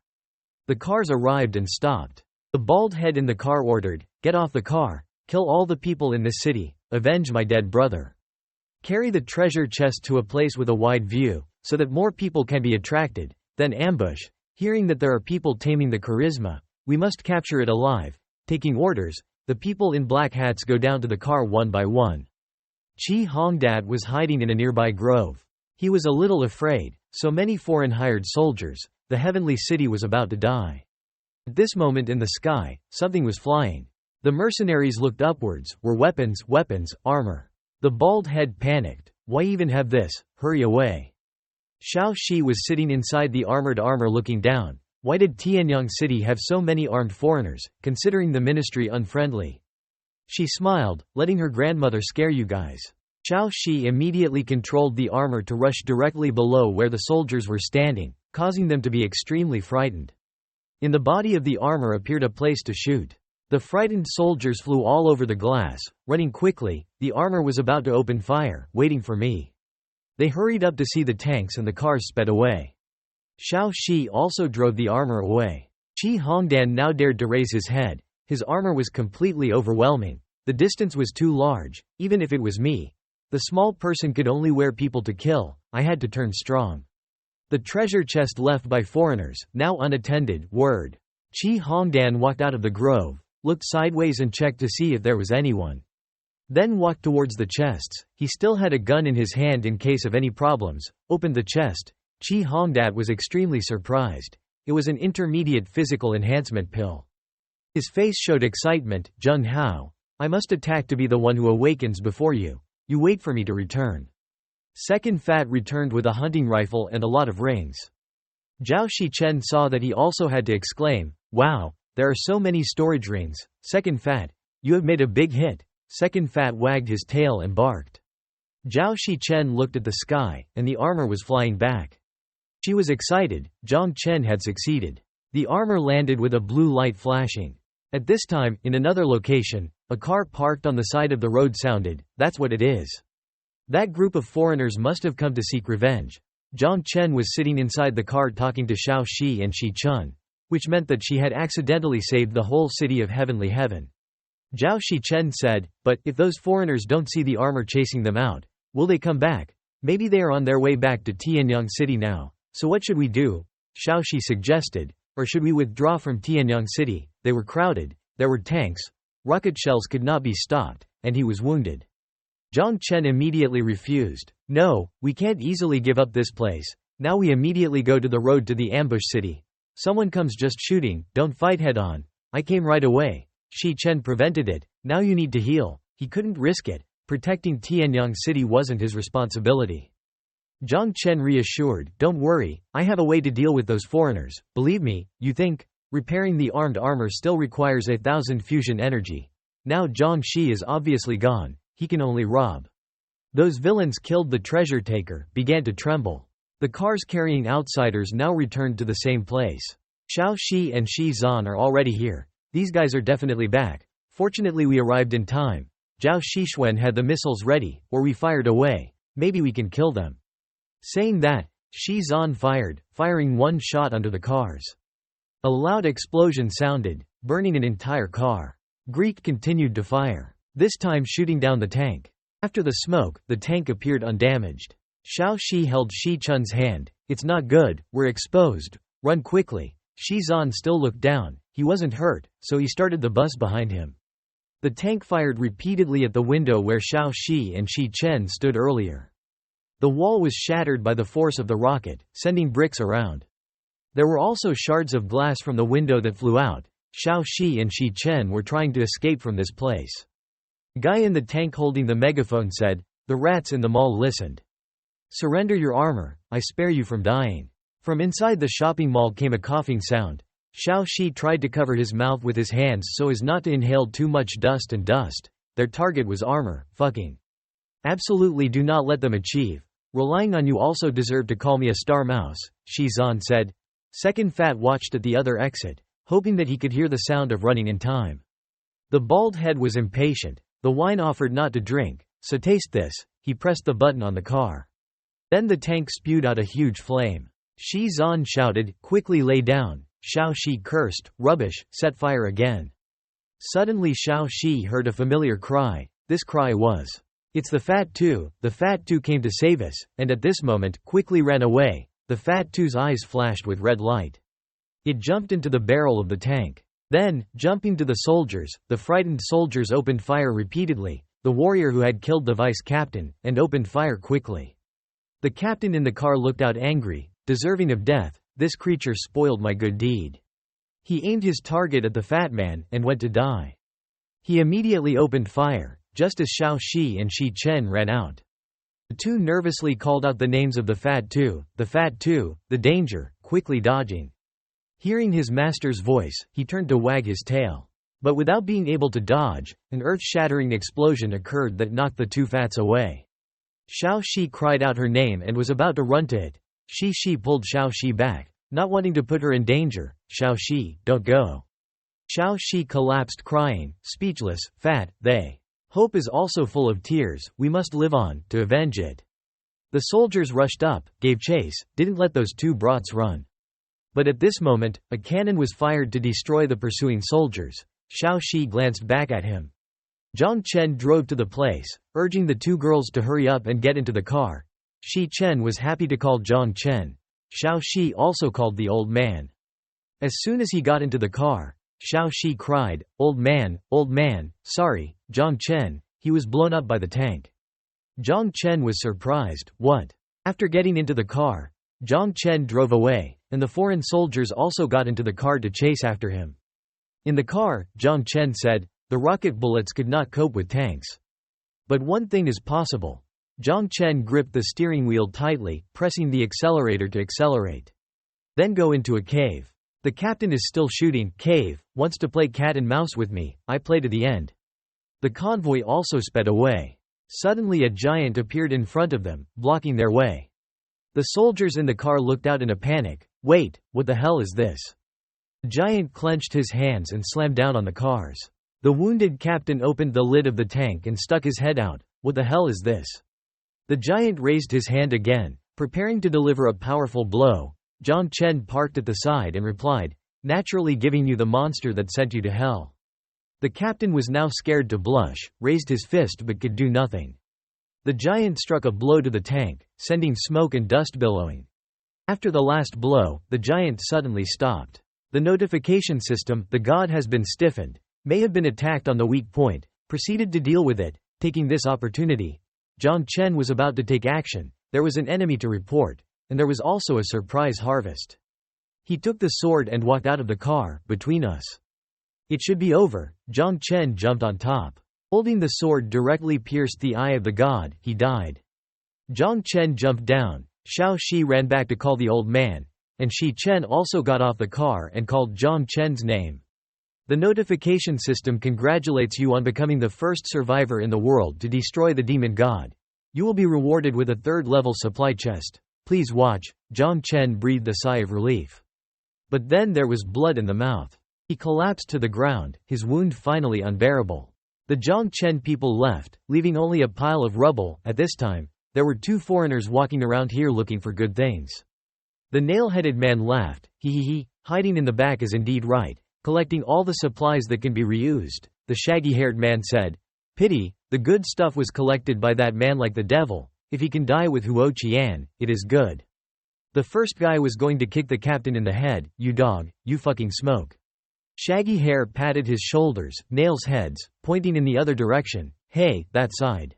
A: The cars arrived and stopped. The bald head in the car ordered, "Get off the car. Kill all the people in this city. Avenge my dead brother. Carry the treasure chest to a place with a wide view, so that more people can be attracted. Then ambush. Hearing that there are people taming the charisma, we must capture it alive." Taking orders, the people in black hats go down to the car one by one. Chi Hongdat was hiding in a nearby grove. He was a little afraid. So many foreign hired soldiers. The heavenly city was about to die. At this moment in the sky, something was flying. The mercenaries looked upwards. Were weapons, armor. The bald head panicked. "Why even have this? Hurry away." Xiao Shi was sitting inside the armored armor looking down. Why did Tianyang City have so many armed foreigners, considering the ministry unfriendly? She smiled, letting her grandmother scare you guys. Xiao Shi immediately controlled the armor to rush directly below where the soldiers were standing, causing them to be extremely frightened. In the body of the armor appeared a place to shoot. The frightened soldiers flew all over the glass, running quickly. The armor was about to open fire, waiting for me. They hurried up to see the tanks and the cars sped away. Xiao Shi also drove the armor away. Qi Hongdan now dared to raise his head. His armor was completely overwhelming. The distance was too large. Even if it was me, the small person could only wear people to kill. I had to turn strong. The treasure chest left by foreigners, now unattended, word. Qi Hongdan walked out of the grove, looked sideways and checked to see if there was anyone. Then walked towards the chests. He still had a gun in his hand in case of any problems. Opened the chest. Qi Hongdat was extremely surprised. It was an intermediate physical enhancement pill. His face showed excitement. "Jun Hao, I must attack to be the one who awakens before you. You wait for me to return." Second Fat returned with a hunting rifle and a lot of rings. Zhao Shichen saw that he also had to exclaim, "Wow, there are so many storage rings. Second Fat, you have made a big hit." Second Fat wagged his tail and barked. Zhao Shichen looked at the sky, and the armor was flying back. She was excited. Zhang Chen had succeeded. The armor landed with a blue light flashing. At this time, in another location, a car parked on the side of the road sounded, "That's what it is." That group of foreigners must have come to seek revenge. Zhang Chen was sitting inside the car talking to Xiao Shi and Shi Chun, which meant that she had accidentally saved the whole city of Heavenly Heaven. Zhao Shichen said, "But, if those foreigners don't see the armor chasing them out, will they come back? Maybe they are on their way back to Tianyang City now. So what should we do?" Xiao Shi suggested. "Or should we withdraw from Tianyang City? They were crowded, there were tanks, rocket shells could not be stopped, and he was wounded." Zhang Chen immediately refused. "No, we can't easily give up this place. Now we immediately go to the road to the ambush city. Someone comes just shooting, don't fight head on. I came right away." Shi Chen prevented it. "Now you need to heal." He couldn't risk it. Protecting Tianyang City wasn't his responsibility. Zhang Chen reassured, "Don't worry, I have a way to deal with those foreigners. Believe me, you think? Repairing the armed armor still requires 1,000 fusion energy. Now Zhang Shi is obviously gone. He can only rob." Those villains killed the treasure taker, began to tremble. The cars carrying outsiders now returned to the same place. Xiao Shi and Shi Zan are already here. These guys are definitely back. Fortunately we arrived in time. Zhao Shixuan had the missiles ready, or we fired away. Maybe we can kill them. Saying that, Shi Zan fired, firing one shot under the cars. A loud explosion sounded, burning an entire car. Greek continued to fire, this time shooting down the tank. After the smoke, the tank appeared undamaged. Xiao Shi held Shi Chun's hand. "It's not good, we're exposed. Run quickly." Shi Zan still looked down. He wasn't hurt, so he started the bus behind him. The tank fired repeatedly at the window where Xiao Shi and Shi Chen stood earlier. The wall was shattered by the force of the rocket, sending bricks around. There were also shards of glass from the window that flew out. Xiao Shi and Shi Chen were trying to escape from this place. The guy in the tank holding the megaphone said. The rats in the mall listened. "Surrender your armor, I spare you from dying." From inside the shopping mall came a coughing sound. Xiao Shi tried to cover his mouth with his hands so as not to inhale too much dust and dust. Their target was armor, fucking. "Absolutely do not let them achieve. Relying on you also deserve to call me a star mouse," Shi Zan said. Second Fat watched at the other exit, hoping that he could hear the sound of running in time. The bald head was impatient. The wine offered not to drink. so taste this." He pressed the button on the car. Then the tank spewed out a huge flame. Shi Zan shouted, "Quickly lay down." Xiao Shi cursed, "Rubbish, set fire again." Suddenly Xiao Shi heard a familiar cry. This cry was, "It's the Fat Two. The Fat Two came to save us," and at this moment, quickly ran away. The Fat Two's eyes flashed with red light. It jumped into the barrel of the tank. Then, jumping to the soldiers, the frightened soldiers opened fire repeatedly, the warrior who had killed the vice captain, and opened fire quickly. The captain in the car looked out angry, deserving of death. "This creature spoiled my good deed." He aimed his target at the fat man, and went to die. He immediately opened fire, just as Xiao Shi and Shi Chen ran out. The two nervously called out the names of the Fat Two, the danger, quickly dodging. Hearing his master's voice, he turned to wag his tail. But without being able to dodge, an earth-shattering explosion occurred that knocked the two fats away. Xiao Shi cried out her name and was about to run to it. Shi pulled Xiao Shi back, not wanting to put her in danger. "Xiao Shi, don't go." Xiao Shi collapsed crying, speechless. "Fat, they. Hope is also full of tears, we must live on, to avenge it." The soldiers rushed up, gave chase, didn't let those two brats run. But at this moment, a cannon was fired to destroy the pursuing soldiers. Xiao Shi glanced back at him. Zhang Chen drove to the place, urging the two girls to hurry up and get into the car. Shi Chen was happy to call Zhang Chen. Xiao Shi also called the old man. As soon as he got into the car, Xiao Shi cried, old man, sorry, Zhang Chen." He was blown up by the tank. Zhang Chen was surprised. "What?" After getting into the car, Zhang Chen drove away, and the foreign soldiers also got into the car to chase after him. In the car, Zhang Chen said, "The rocket bullets could not cope with tanks. But one thing is possible." Zhang Chen gripped the steering wheel tightly, pressing the accelerator to accelerate. "Then go into a cave. The captain is still shooting. Cave, wants to play cat and mouse with me, I play to the end." The convoy also sped away. Suddenly a giant appeared in front of them, blocking their way. The soldiers in the car looked out in a panic. "Wait, what the hell is this?" The giant clenched his hands and slammed down on the cars. The wounded captain opened the lid of the tank and stuck his head out. "What the hell is this?" The giant raised his hand again, preparing to deliver a powerful blow. Zhang Chen parked at the side and replied, "Naturally giving you the monster that sent you to hell." The captain was now scared to blush, raised his fist but could do nothing. The giant struck a blow to the tank, sending smoke and dust billowing. After the last blow, the giant suddenly stopped. The notification system, "The god has been stiffened, may have been attacked on the weak point," proceeded to deal with it. Taking this opportunity, Zhang Chen was about to take action. There was an enemy to report, and there was also a surprise harvest. He took the sword and walked out of the car. "Between us, it should be over." Zhang Chen jumped on top. Holding the sword directly pierced the eye of the god, he died. Zhang Chen jumped down. Xiao Shi ran back to call the old man, and Shi Chen also got off the car and called Zhang Chen's name. The notification system congratulates you on becoming the first survivor in the world to destroy the demon god. You will be rewarded with a third-level supply chest. Please watch. Zhang Chen breathed a sigh of relief. But then there was blood in the mouth. He collapsed to the ground, his wound finally unbearable. The Zhang Chen people left, leaving only a pile of rubble. At this time, there were two foreigners walking around here looking for good things. The nail-headed man laughed. He, hiding in the back is indeed right, collecting all the supplies that can be reused. The shaggy-haired man said, "Pity, the good stuff was collected by that man like the devil. If he can die with Huo Qian, it is good." The first guy was going to kick the captain in the head. "You dog, you fucking smoke." Shaggy hair patted his shoulders, nails heads, pointing in the other direction. "Hey, that side."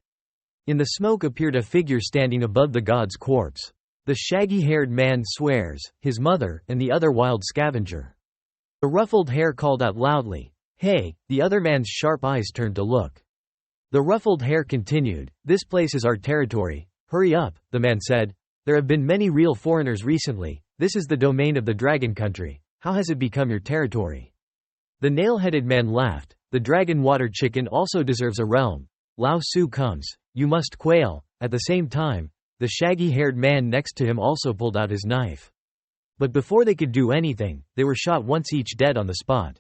A: In the smoke appeared a figure standing above the god's corpse. The shaggy-haired man swears, his mother, and the other wild scavenger. The ruffled hair called out loudly, "Hey!" The other man's sharp eyes turned to look. The ruffled hair continued, "This place is our territory. Hurry up," the man said. "There have been many real foreigners recently. This is the domain of the dragon country. How has it become your territory?" The nail-headed man laughed. "The dragon water chicken also deserves a realm. Lao Su comes. You must quail." At the same time, the shaggy-haired man next to him also pulled out his knife. But before they could do anything, they were shot once each, dead on the spot.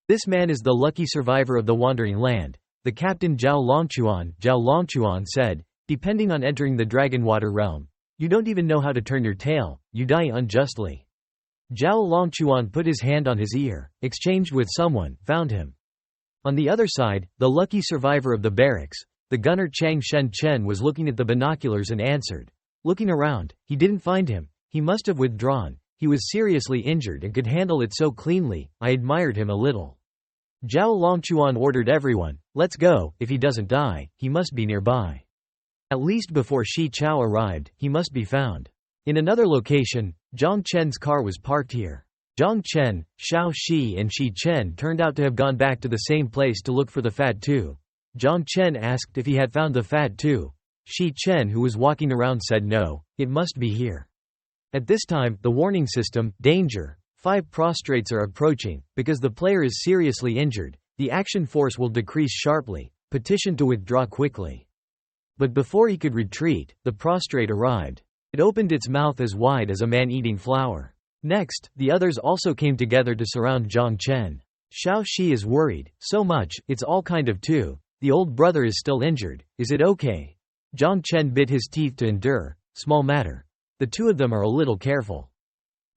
A: This man is the lucky survivor of the Wandering Land. The captain Zhao Longchuan said, depending on entering the dragon water realm. You don't even know how to turn your tail, you die unjustly. Zhao Longchuan put his hand on his ear, exchanged with someone, found him. On the other side, the lucky survivor of the barracks, the gunner Chang Shen Chen was looking at the binoculars and answered. Looking around, he didn't find him, he must have withdrawn, he was seriously injured and could handle it so cleanly, I admired him a little. Zhao Longchuan ordered everyone, let's go, if he doesn't die, he must be nearby. At least before Shi Chao arrived, he must be found. In another location, Zhang Chen's car was parked here. Zhang Chen, Xiao Shi and Shi Chen turned out to have gone back to the same place to look for the Fat 2. Zhang Chen asked if he had found the Fat 2. Shi Chen, who was walking around, said no, it must be here. At this time, the warning system, danger, 5 prostrates are approaching, because the player is seriously injured, the action force will decrease sharply, petition to withdraw quickly. But before he could retreat, the prostrate arrived. It opened its mouth as wide as a man eating flour. Next, the others also came together to surround Zhang Chen. Xiao Shi is worried, so much, it's all kind of two. The old brother is still injured, is it okay? Zhang Chen bit his teeth to endure, small matter. The two of them are a little careful.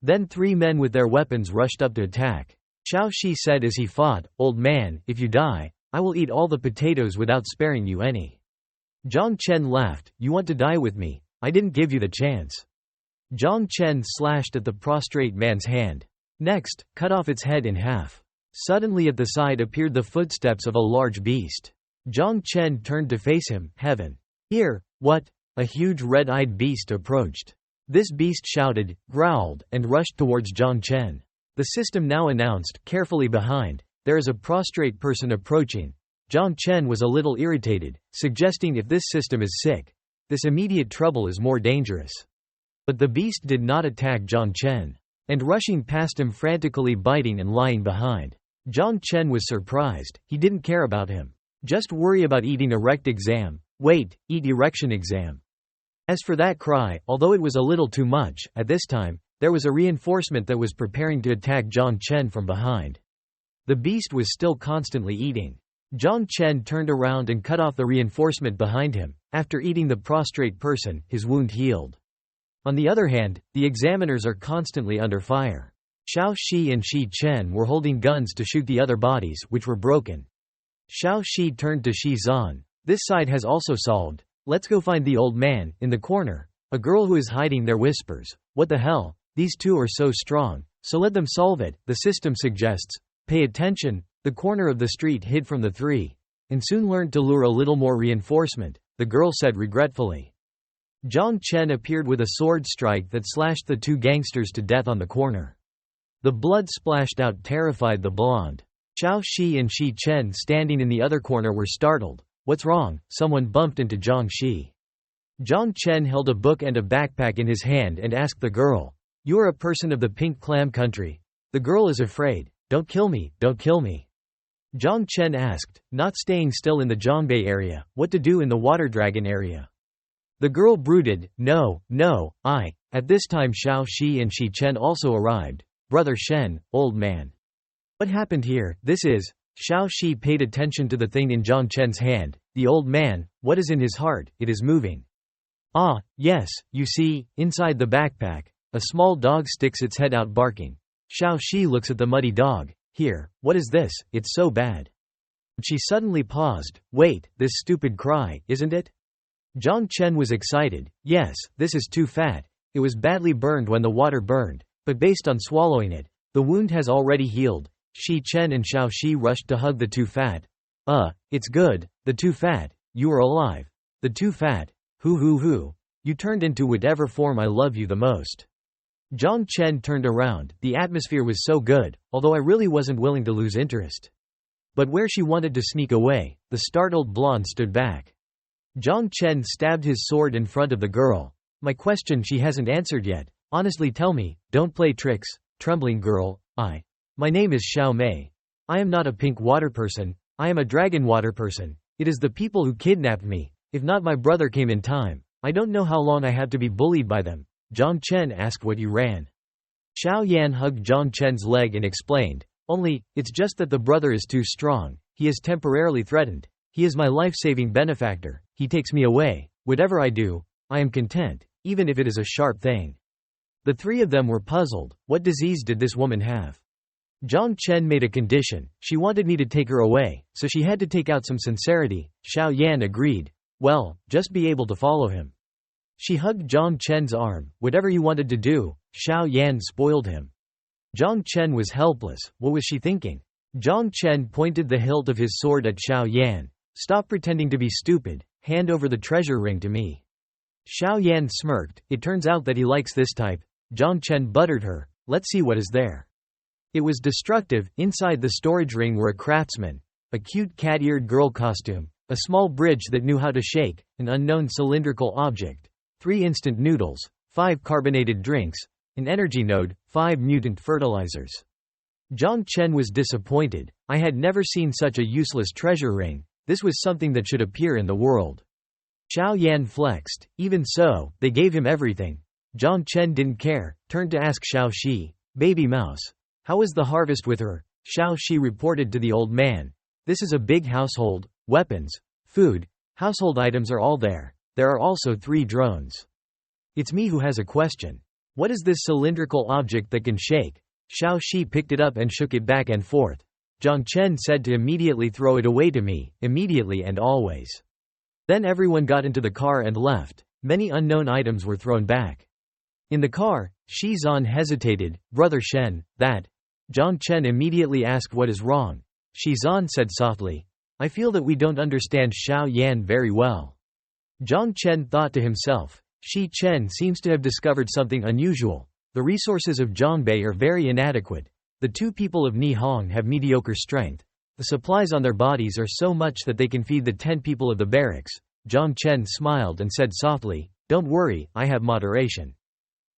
A: Then 3 men with their weapons rushed up to attack. Xiao Shi said as he fought, old man, if you die, I will eat all the potatoes without sparing you any. Zhang Chen laughed, you want to die with me, I didn't give you the chance. Zhang Chen slashed at the prostrate man's hand. Next, cut off its head in half. Suddenly at the side appeared the footsteps of a large beast. Zhang Chen turned to face him, heaven. Here, what? A huge red-eyed beast approached. This beast shouted, growled, and rushed towards Zhang Chen. The system now announced, carefully behind, there is a prostrate person approaching. Zhang Chen was a little irritated, suggesting if this system is sick, this immediate trouble is more dangerous. But the beast did not attack Zhang Chen, and rushing past him frantically biting and lying behind. Zhang Chen was surprised, he didn't care about him. Just worry about eating erect exam. Wait, eat erection exam. As for that cry, although it was a little too much, at this time, there was a reinforcement that was preparing to attack Zhang Chen from behind. The beast was still constantly eating. Zhang Chen turned around and cut off the reinforcement behind him. After eating the prostrate person, his wound healed. On the other hand, the examiners are constantly under fire. Xiao Shi and Shi Chen were holding guns to shoot the other bodies, which were broken. Xiao Shi turned to Shi Zan. This side has also solved. Let's go find the old man, in the corner. A girl who is hiding there whispers, what the hell? These two are so strong, so let them solve it, the system suggests. Pay attention. The corner of the street hid from the 3. And soon learned to lure a little more reinforcement, the girl said regretfully. Zhang Chen appeared with a sword strike that slashed the 2 gangsters to death on the corner. The blood splashed out terrified the blonde. Xiao Shi and Shi Chen standing in the other corner were startled. What's wrong? Someone bumped into Zhang Shi. Zhang Chen held a book and a backpack in his hand and asked the girl, you are a person of the Pink Clam country. The girl is afraid. Don't kill me, don't kill me. Zhang Chen asked, not staying still in the Zhongbei area, what to do in the Water Dragon area. The girl brooded, no, I. At this time Xiao Shi and Shi Chen also arrived. Brother Shen, old man. What happened here? This is. Xiao Shi paid attention to the thing in Zhang Chen's hand. The old man, what is in his heart? It is moving. Ah, yes, you see, inside the backpack, a small dog sticks its head out barking. Xiao Shi looks at the muddy dog. Here, what is this? It's so bad. She suddenly paused. Wait, this stupid cry, isn't it? Zhang Chen was excited. Yes, this is too fat. It was badly burned when the water burned, but based on swallowing it, the wound has already healed. Shi Chen and Xiao Shi rushed to hug the too fat. It's good, the too fat, you are alive. The too fat, hoo. You turned into whatever form I love you the most. Zhang Chen turned around, the atmosphere was so good, although I really wasn't willing to lose interest. But where she wanted to sneak away, the startled blonde stood back. Zhang Chen stabbed his sword in front of the girl. My question she hasn't answered yet. Honestly tell me, don't play tricks, trembling girl. My name is Xiao Mei. I am not a pink water person, I am a dragon water person. It is the people who kidnapped me. If not my brother came in time, I don't know how long I have to be bullied by them. Zhang Chen asked what you ran. Xiao Yan hugged Zhang Chen's leg and explained, only, it's just that the brother is too strong, he is temporarily threatened. He is my life-saving benefactor, he takes me away. Whatever I do, I am content, even if it is a sharp thing. The three of them were puzzled. What disease did this woman have? Zhang Chen made a condition. She wanted me to take her away, so she had to take out some sincerity. Xiao Yan agreed. Well, just be able to follow him. She hugged Zhang Chen's arm. Whatever he wanted to do, Xiao Yan spoiled him. Zhang Chen was helpless. What was she thinking? Zhang Chen pointed the hilt of his sword at Xiao Yan. Stop pretending to be stupid. Hand over the treasure ring to me. Xiao Yan smirked. It turns out that he likes this type. Zhang Chen buttered her. Let's see what is there. It was destructive. Inside the storage ring were a craftsman, a cute cat-eared girl costume, a small bridge that knew how to shake, an unknown cylindrical object, 3 instant noodles, 5 carbonated drinks, an energy node, 5 mutant fertilizers. Zhang Chen was disappointed. I had never seen such a useless treasure ring. This was something that should appear in the world. Xiao Yan flexed. Even so, they gave him everything. Zhang Chen didn't care, turned to ask Xiao Shi, "Baby mouse, how was the harvest with her?" Xiao Shi reported to the old man. "This is a big household. Weapons, food, household items are all there. There are also 3 drones. It's me who has a question. What is this cylindrical object that can shake?" Xiao Shi picked it up and shook it back and forth. Zhang Chen said to immediately throw it away to me, immediately and always. Then everyone got into the car and left. Many unknown items were thrown back. In the car, Shi Zan hesitated. "Brother Shen, that." Zhang Chen immediately asked what is wrong. Shi Zan said softly, "I feel that we don't understand Xiao Yan very well." Zhang Chen thought to himself, Shi Chen seems to have discovered something unusual. The resources of Zhongbei are very inadequate. The 2 people of Nihong have mediocre strength. The supplies on their bodies are so much that they can feed the 10 people of the barracks. Zhang Chen smiled and said softly, "Don't worry, I have moderation."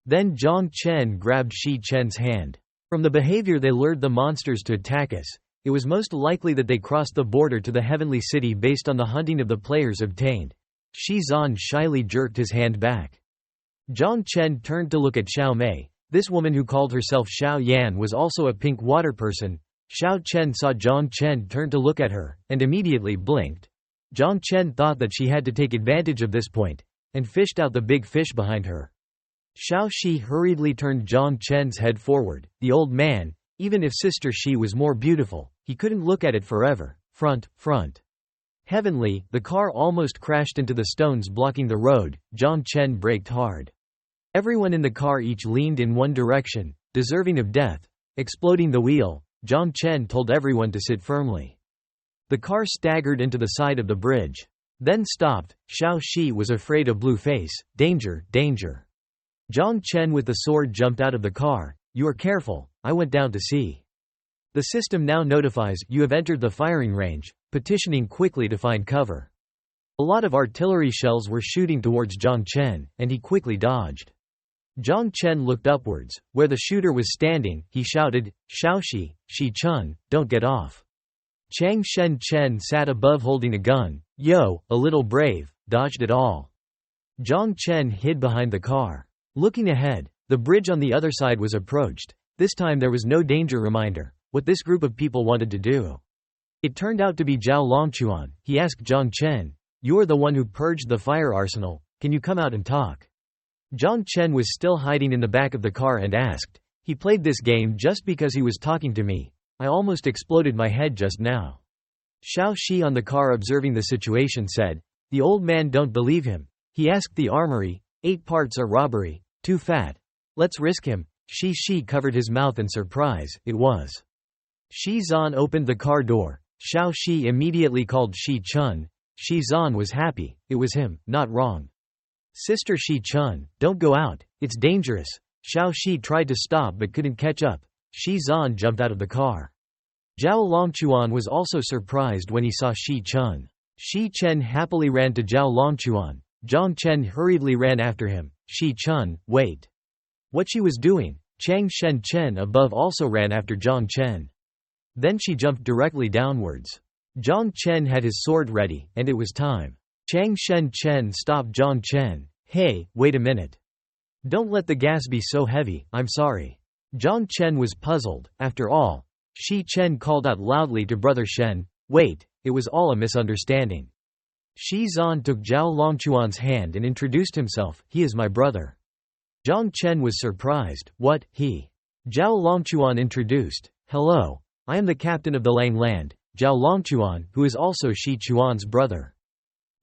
A: Then Zhang Chen grabbed Shi Chen's hand. From the behavior they lured the monsters to attack us. It was most likely that they crossed the border to the heavenly city based on the hunting of the players obtained. Shi Zan shyly jerked his hand back. Zhang Chen turned to look at Xiao Mei. This woman who called herself Xiao Yan was also a pink water person. Xiao Chen saw Zhang Chen turn to look at her, and immediately blinked. Zhang Chen thought that she had to take advantage of this point, and fished out the big fish behind her. Xiao Shi hurriedly turned Zhang Chen's head forward. The old man, even if Sister Shi was more beautiful, he couldn't look at it forever. Front. Heavenly, the car almost crashed into the stones blocking the road. Zhang Chen braked hard. Everyone in the car each leaned in one direction, deserving of death. Exploding the wheel, Zhang Chen told everyone to sit firmly. The car staggered into the side of the bridge. Then stopped. Xiao Shi was afraid of Blue Face. Danger, danger. Zhang Chen with the sword jumped out of the car. "You are careful, I went down to see. The system now notifies you have entered the firing range," petitioning quickly to find cover. A lot of artillery shells were shooting towards Zhang Chen, and he quickly dodged. Zhang Chen looked upwards. Where the shooter was standing, he shouted, "Xiaoxi, Shi Chun, don't get off." Chang Shen Chen sat above holding a gun. "Yo, a little brave, dodged it all." Zhang Chen hid behind the car. Looking ahead, the bridge on the other side was approached. This time there was no danger reminder, what this group of people wanted to do. It turned out to be Zhao Longchuan. He asked Zhang Chen, "You're the one who purged the fire arsenal, can you come out and talk?" Zhang Chen was still hiding in the back of the car and asked, "He played this game just because he was talking to me. I almost exploded my head just now." Xiao Shi on the car observing the situation said, "The old man don't believe him. He asked the armory, 8 parts are robbery, too fat. Let's risk him." Shi covered his mouth in surprise. It was. Shi Zan opened the car door. Xiao Shi immediately called Shi Chun. Shi Zan was happy. It was him, not wrong. "Sister Shi Chun, don't go out, it's dangerous." Xiao Shi tried to stop but couldn't catch up. Shi Zan jumped out of the car. Zhao Longchuan was also surprised when he saw Shi Chun. Shi Chen happily ran to Zhao Longchuan. Zhang Chen hurriedly ran after him. "Shi Chun, wait." What she was doing, Chang Shen Chen above also ran after Zhang Chen. Then she jumped directly downwards. Zhang Chen had his sword ready, and it was time. Chang Shen Chen stopped Zhang Chen. "Hey, wait a minute. Don't let the gas be so heavy, I'm sorry." Zhang Chen was puzzled. After all, Shi Chen called out loudly to Brother Shen, "Wait, it was all a misunderstanding. Shi Zan took Zhao Longquan's hand and introduced himself, he is my brother. Zhang Chen was surprised, what, he? Zhao Longquan introduced, hello, I am the captain of the Lang land, Zhao Longquan, who is also Shi Chuan's brother.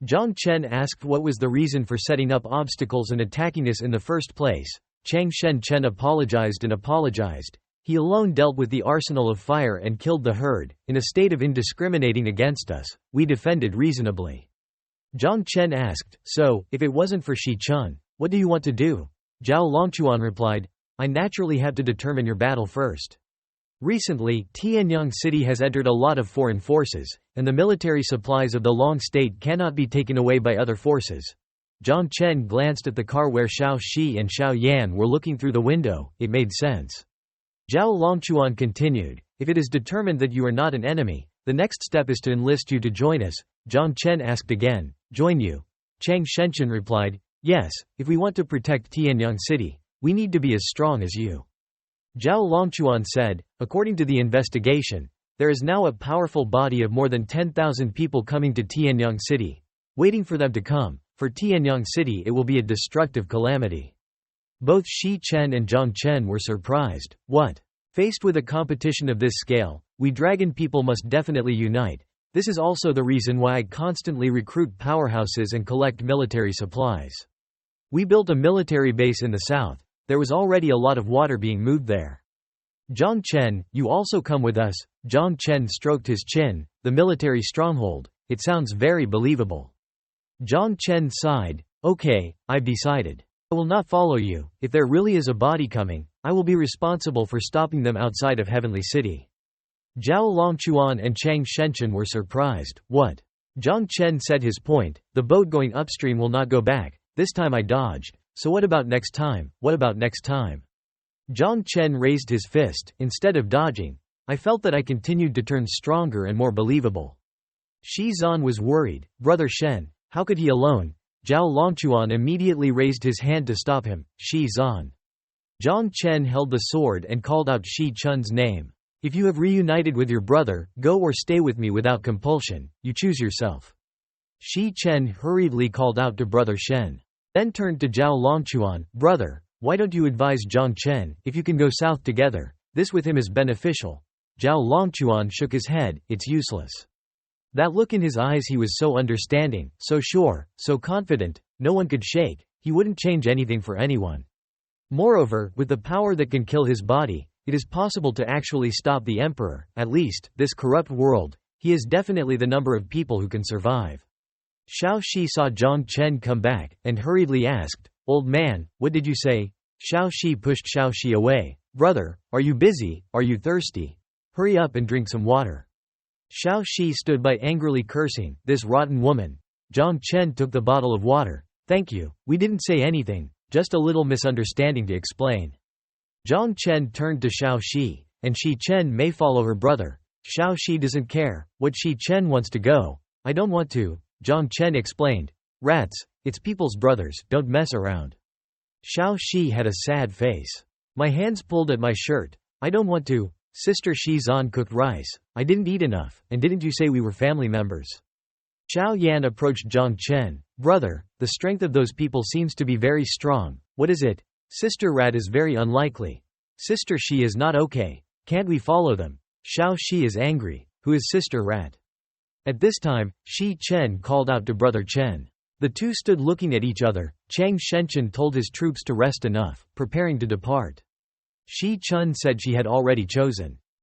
A: Zhang Chen asked what was the reason for setting up obstacles and attacking us in the first place. Chang Shen Chen apologized and apologized. He alone dealt with the arsenal of fire and killed the herd, in a state of indiscriminating against us. We defended reasonably. Zhang Chen asked, so, if it wasn't for Shi Chun, what do you want to do? Zhao Longquan replied, I naturally have to determine your battle first. Recently, Tianyang City has entered a lot of foreign forces, and the military supplies of the Long State cannot be taken away by other forces. Zhang Chen glanced at the car where Xiao Shi and Xiao Yan were looking through the window, it made sense. Zhao Longquan continued, if it is determined that you are not an enemy, the next step is to enlist you to join us. Zhang Chen asked again, join you? Chang Shenchen replied, yes, if we want to protect Tianyang City, we need to be as strong as you. Zhao Longquan said, according to the investigation, there is now a powerful body of more than 10,000 people coming to Tianyang City, waiting for them to come. For Tianyang City it will be a destructive calamity. Both Shi Chen and Zhang Chen were surprised. What? Faced with a competition of this scale, we dragon people must definitely unite. This is also the reason why I constantly recruit powerhouses and collect military supplies. We built a military base in the south. There was already a lot of water being moved there. Zhang Chen, you also come with us. Zhang Chen stroked his chin. The military stronghold. It sounds very believable. Zhang Chen sighed, okay, I've decided. I will not follow you. If there really is a body coming, I will be responsible for stopping them outside of Heavenly City. Zhao Longquan and Chang Shenchen were surprised. What? Zhang Chen said his point, the boat going upstream will not go back. This time I dodged. So what about next time? What about next time? Zhang Chen raised his fist. Instead of dodging, I felt that I continued to turn stronger and more believable. Shi Zan was worried. Brother Shen, how could he alone? Zhao Longquan immediately raised his hand to stop him. Shi Zan. Zhang Chen held the sword and called out Shi Chun's name. If you have reunited with your brother, go or stay with me without compulsion. You choose yourself. Shi Chen hurriedly called out to Brother Shen. Then turned to Zhao Longquan. Brother, why don't you advise Zhang Chen, if you can go south together, this with him is beneficial. Zhao Longquan shook his head, it's useless. That look in his eyes, he was so understanding, so sure, so confident, no one could shake, he wouldn't change anything for anyone. Moreover, with the power that can kill his body, it is possible to actually stop the emperor, at least, this corrupt world, he is definitely the number of people who can survive. Xiao Shi saw Zhang Chen come back, and hurriedly asked, old man, what did you say? Xiao Shi pushed Xiao Shi away. Brother, are you busy, are you thirsty? Hurry up and drink some water. Xiao Shi stood by angrily cursing, this rotten woman. Zhang Chen took the bottle of water. Thank you, we didn't say anything, just a little misunderstanding to explain. Zhang Chen turned to Xiao Shi, and Shi Chen may follow her brother. Xiao Shi doesn't care, what Shi Chen wants to go. I don't want to, Zhang Chen explained. Rats, it's people's brothers, don't mess around. Xiao Shi had a sad face. My hands pulled at my shirt. I don't want to. Sister Shi Zan cooked rice. I didn't eat enough, and didn't you say we were family members? Xiao Yan approached Zhang Chen. Brother, the strength of those people seems to be very strong. What is it? Sister Rat is very unlikely. Sister Shi is not okay. Can't we follow them? Xiao Shi is angry. Who is Sister Rat? At this time, Shi Chen called out to Brother Chen. The two stood looking at each other. Chang Shenchen told his troops to rest enough, preparing to depart. Shi Chun said she had already chosen.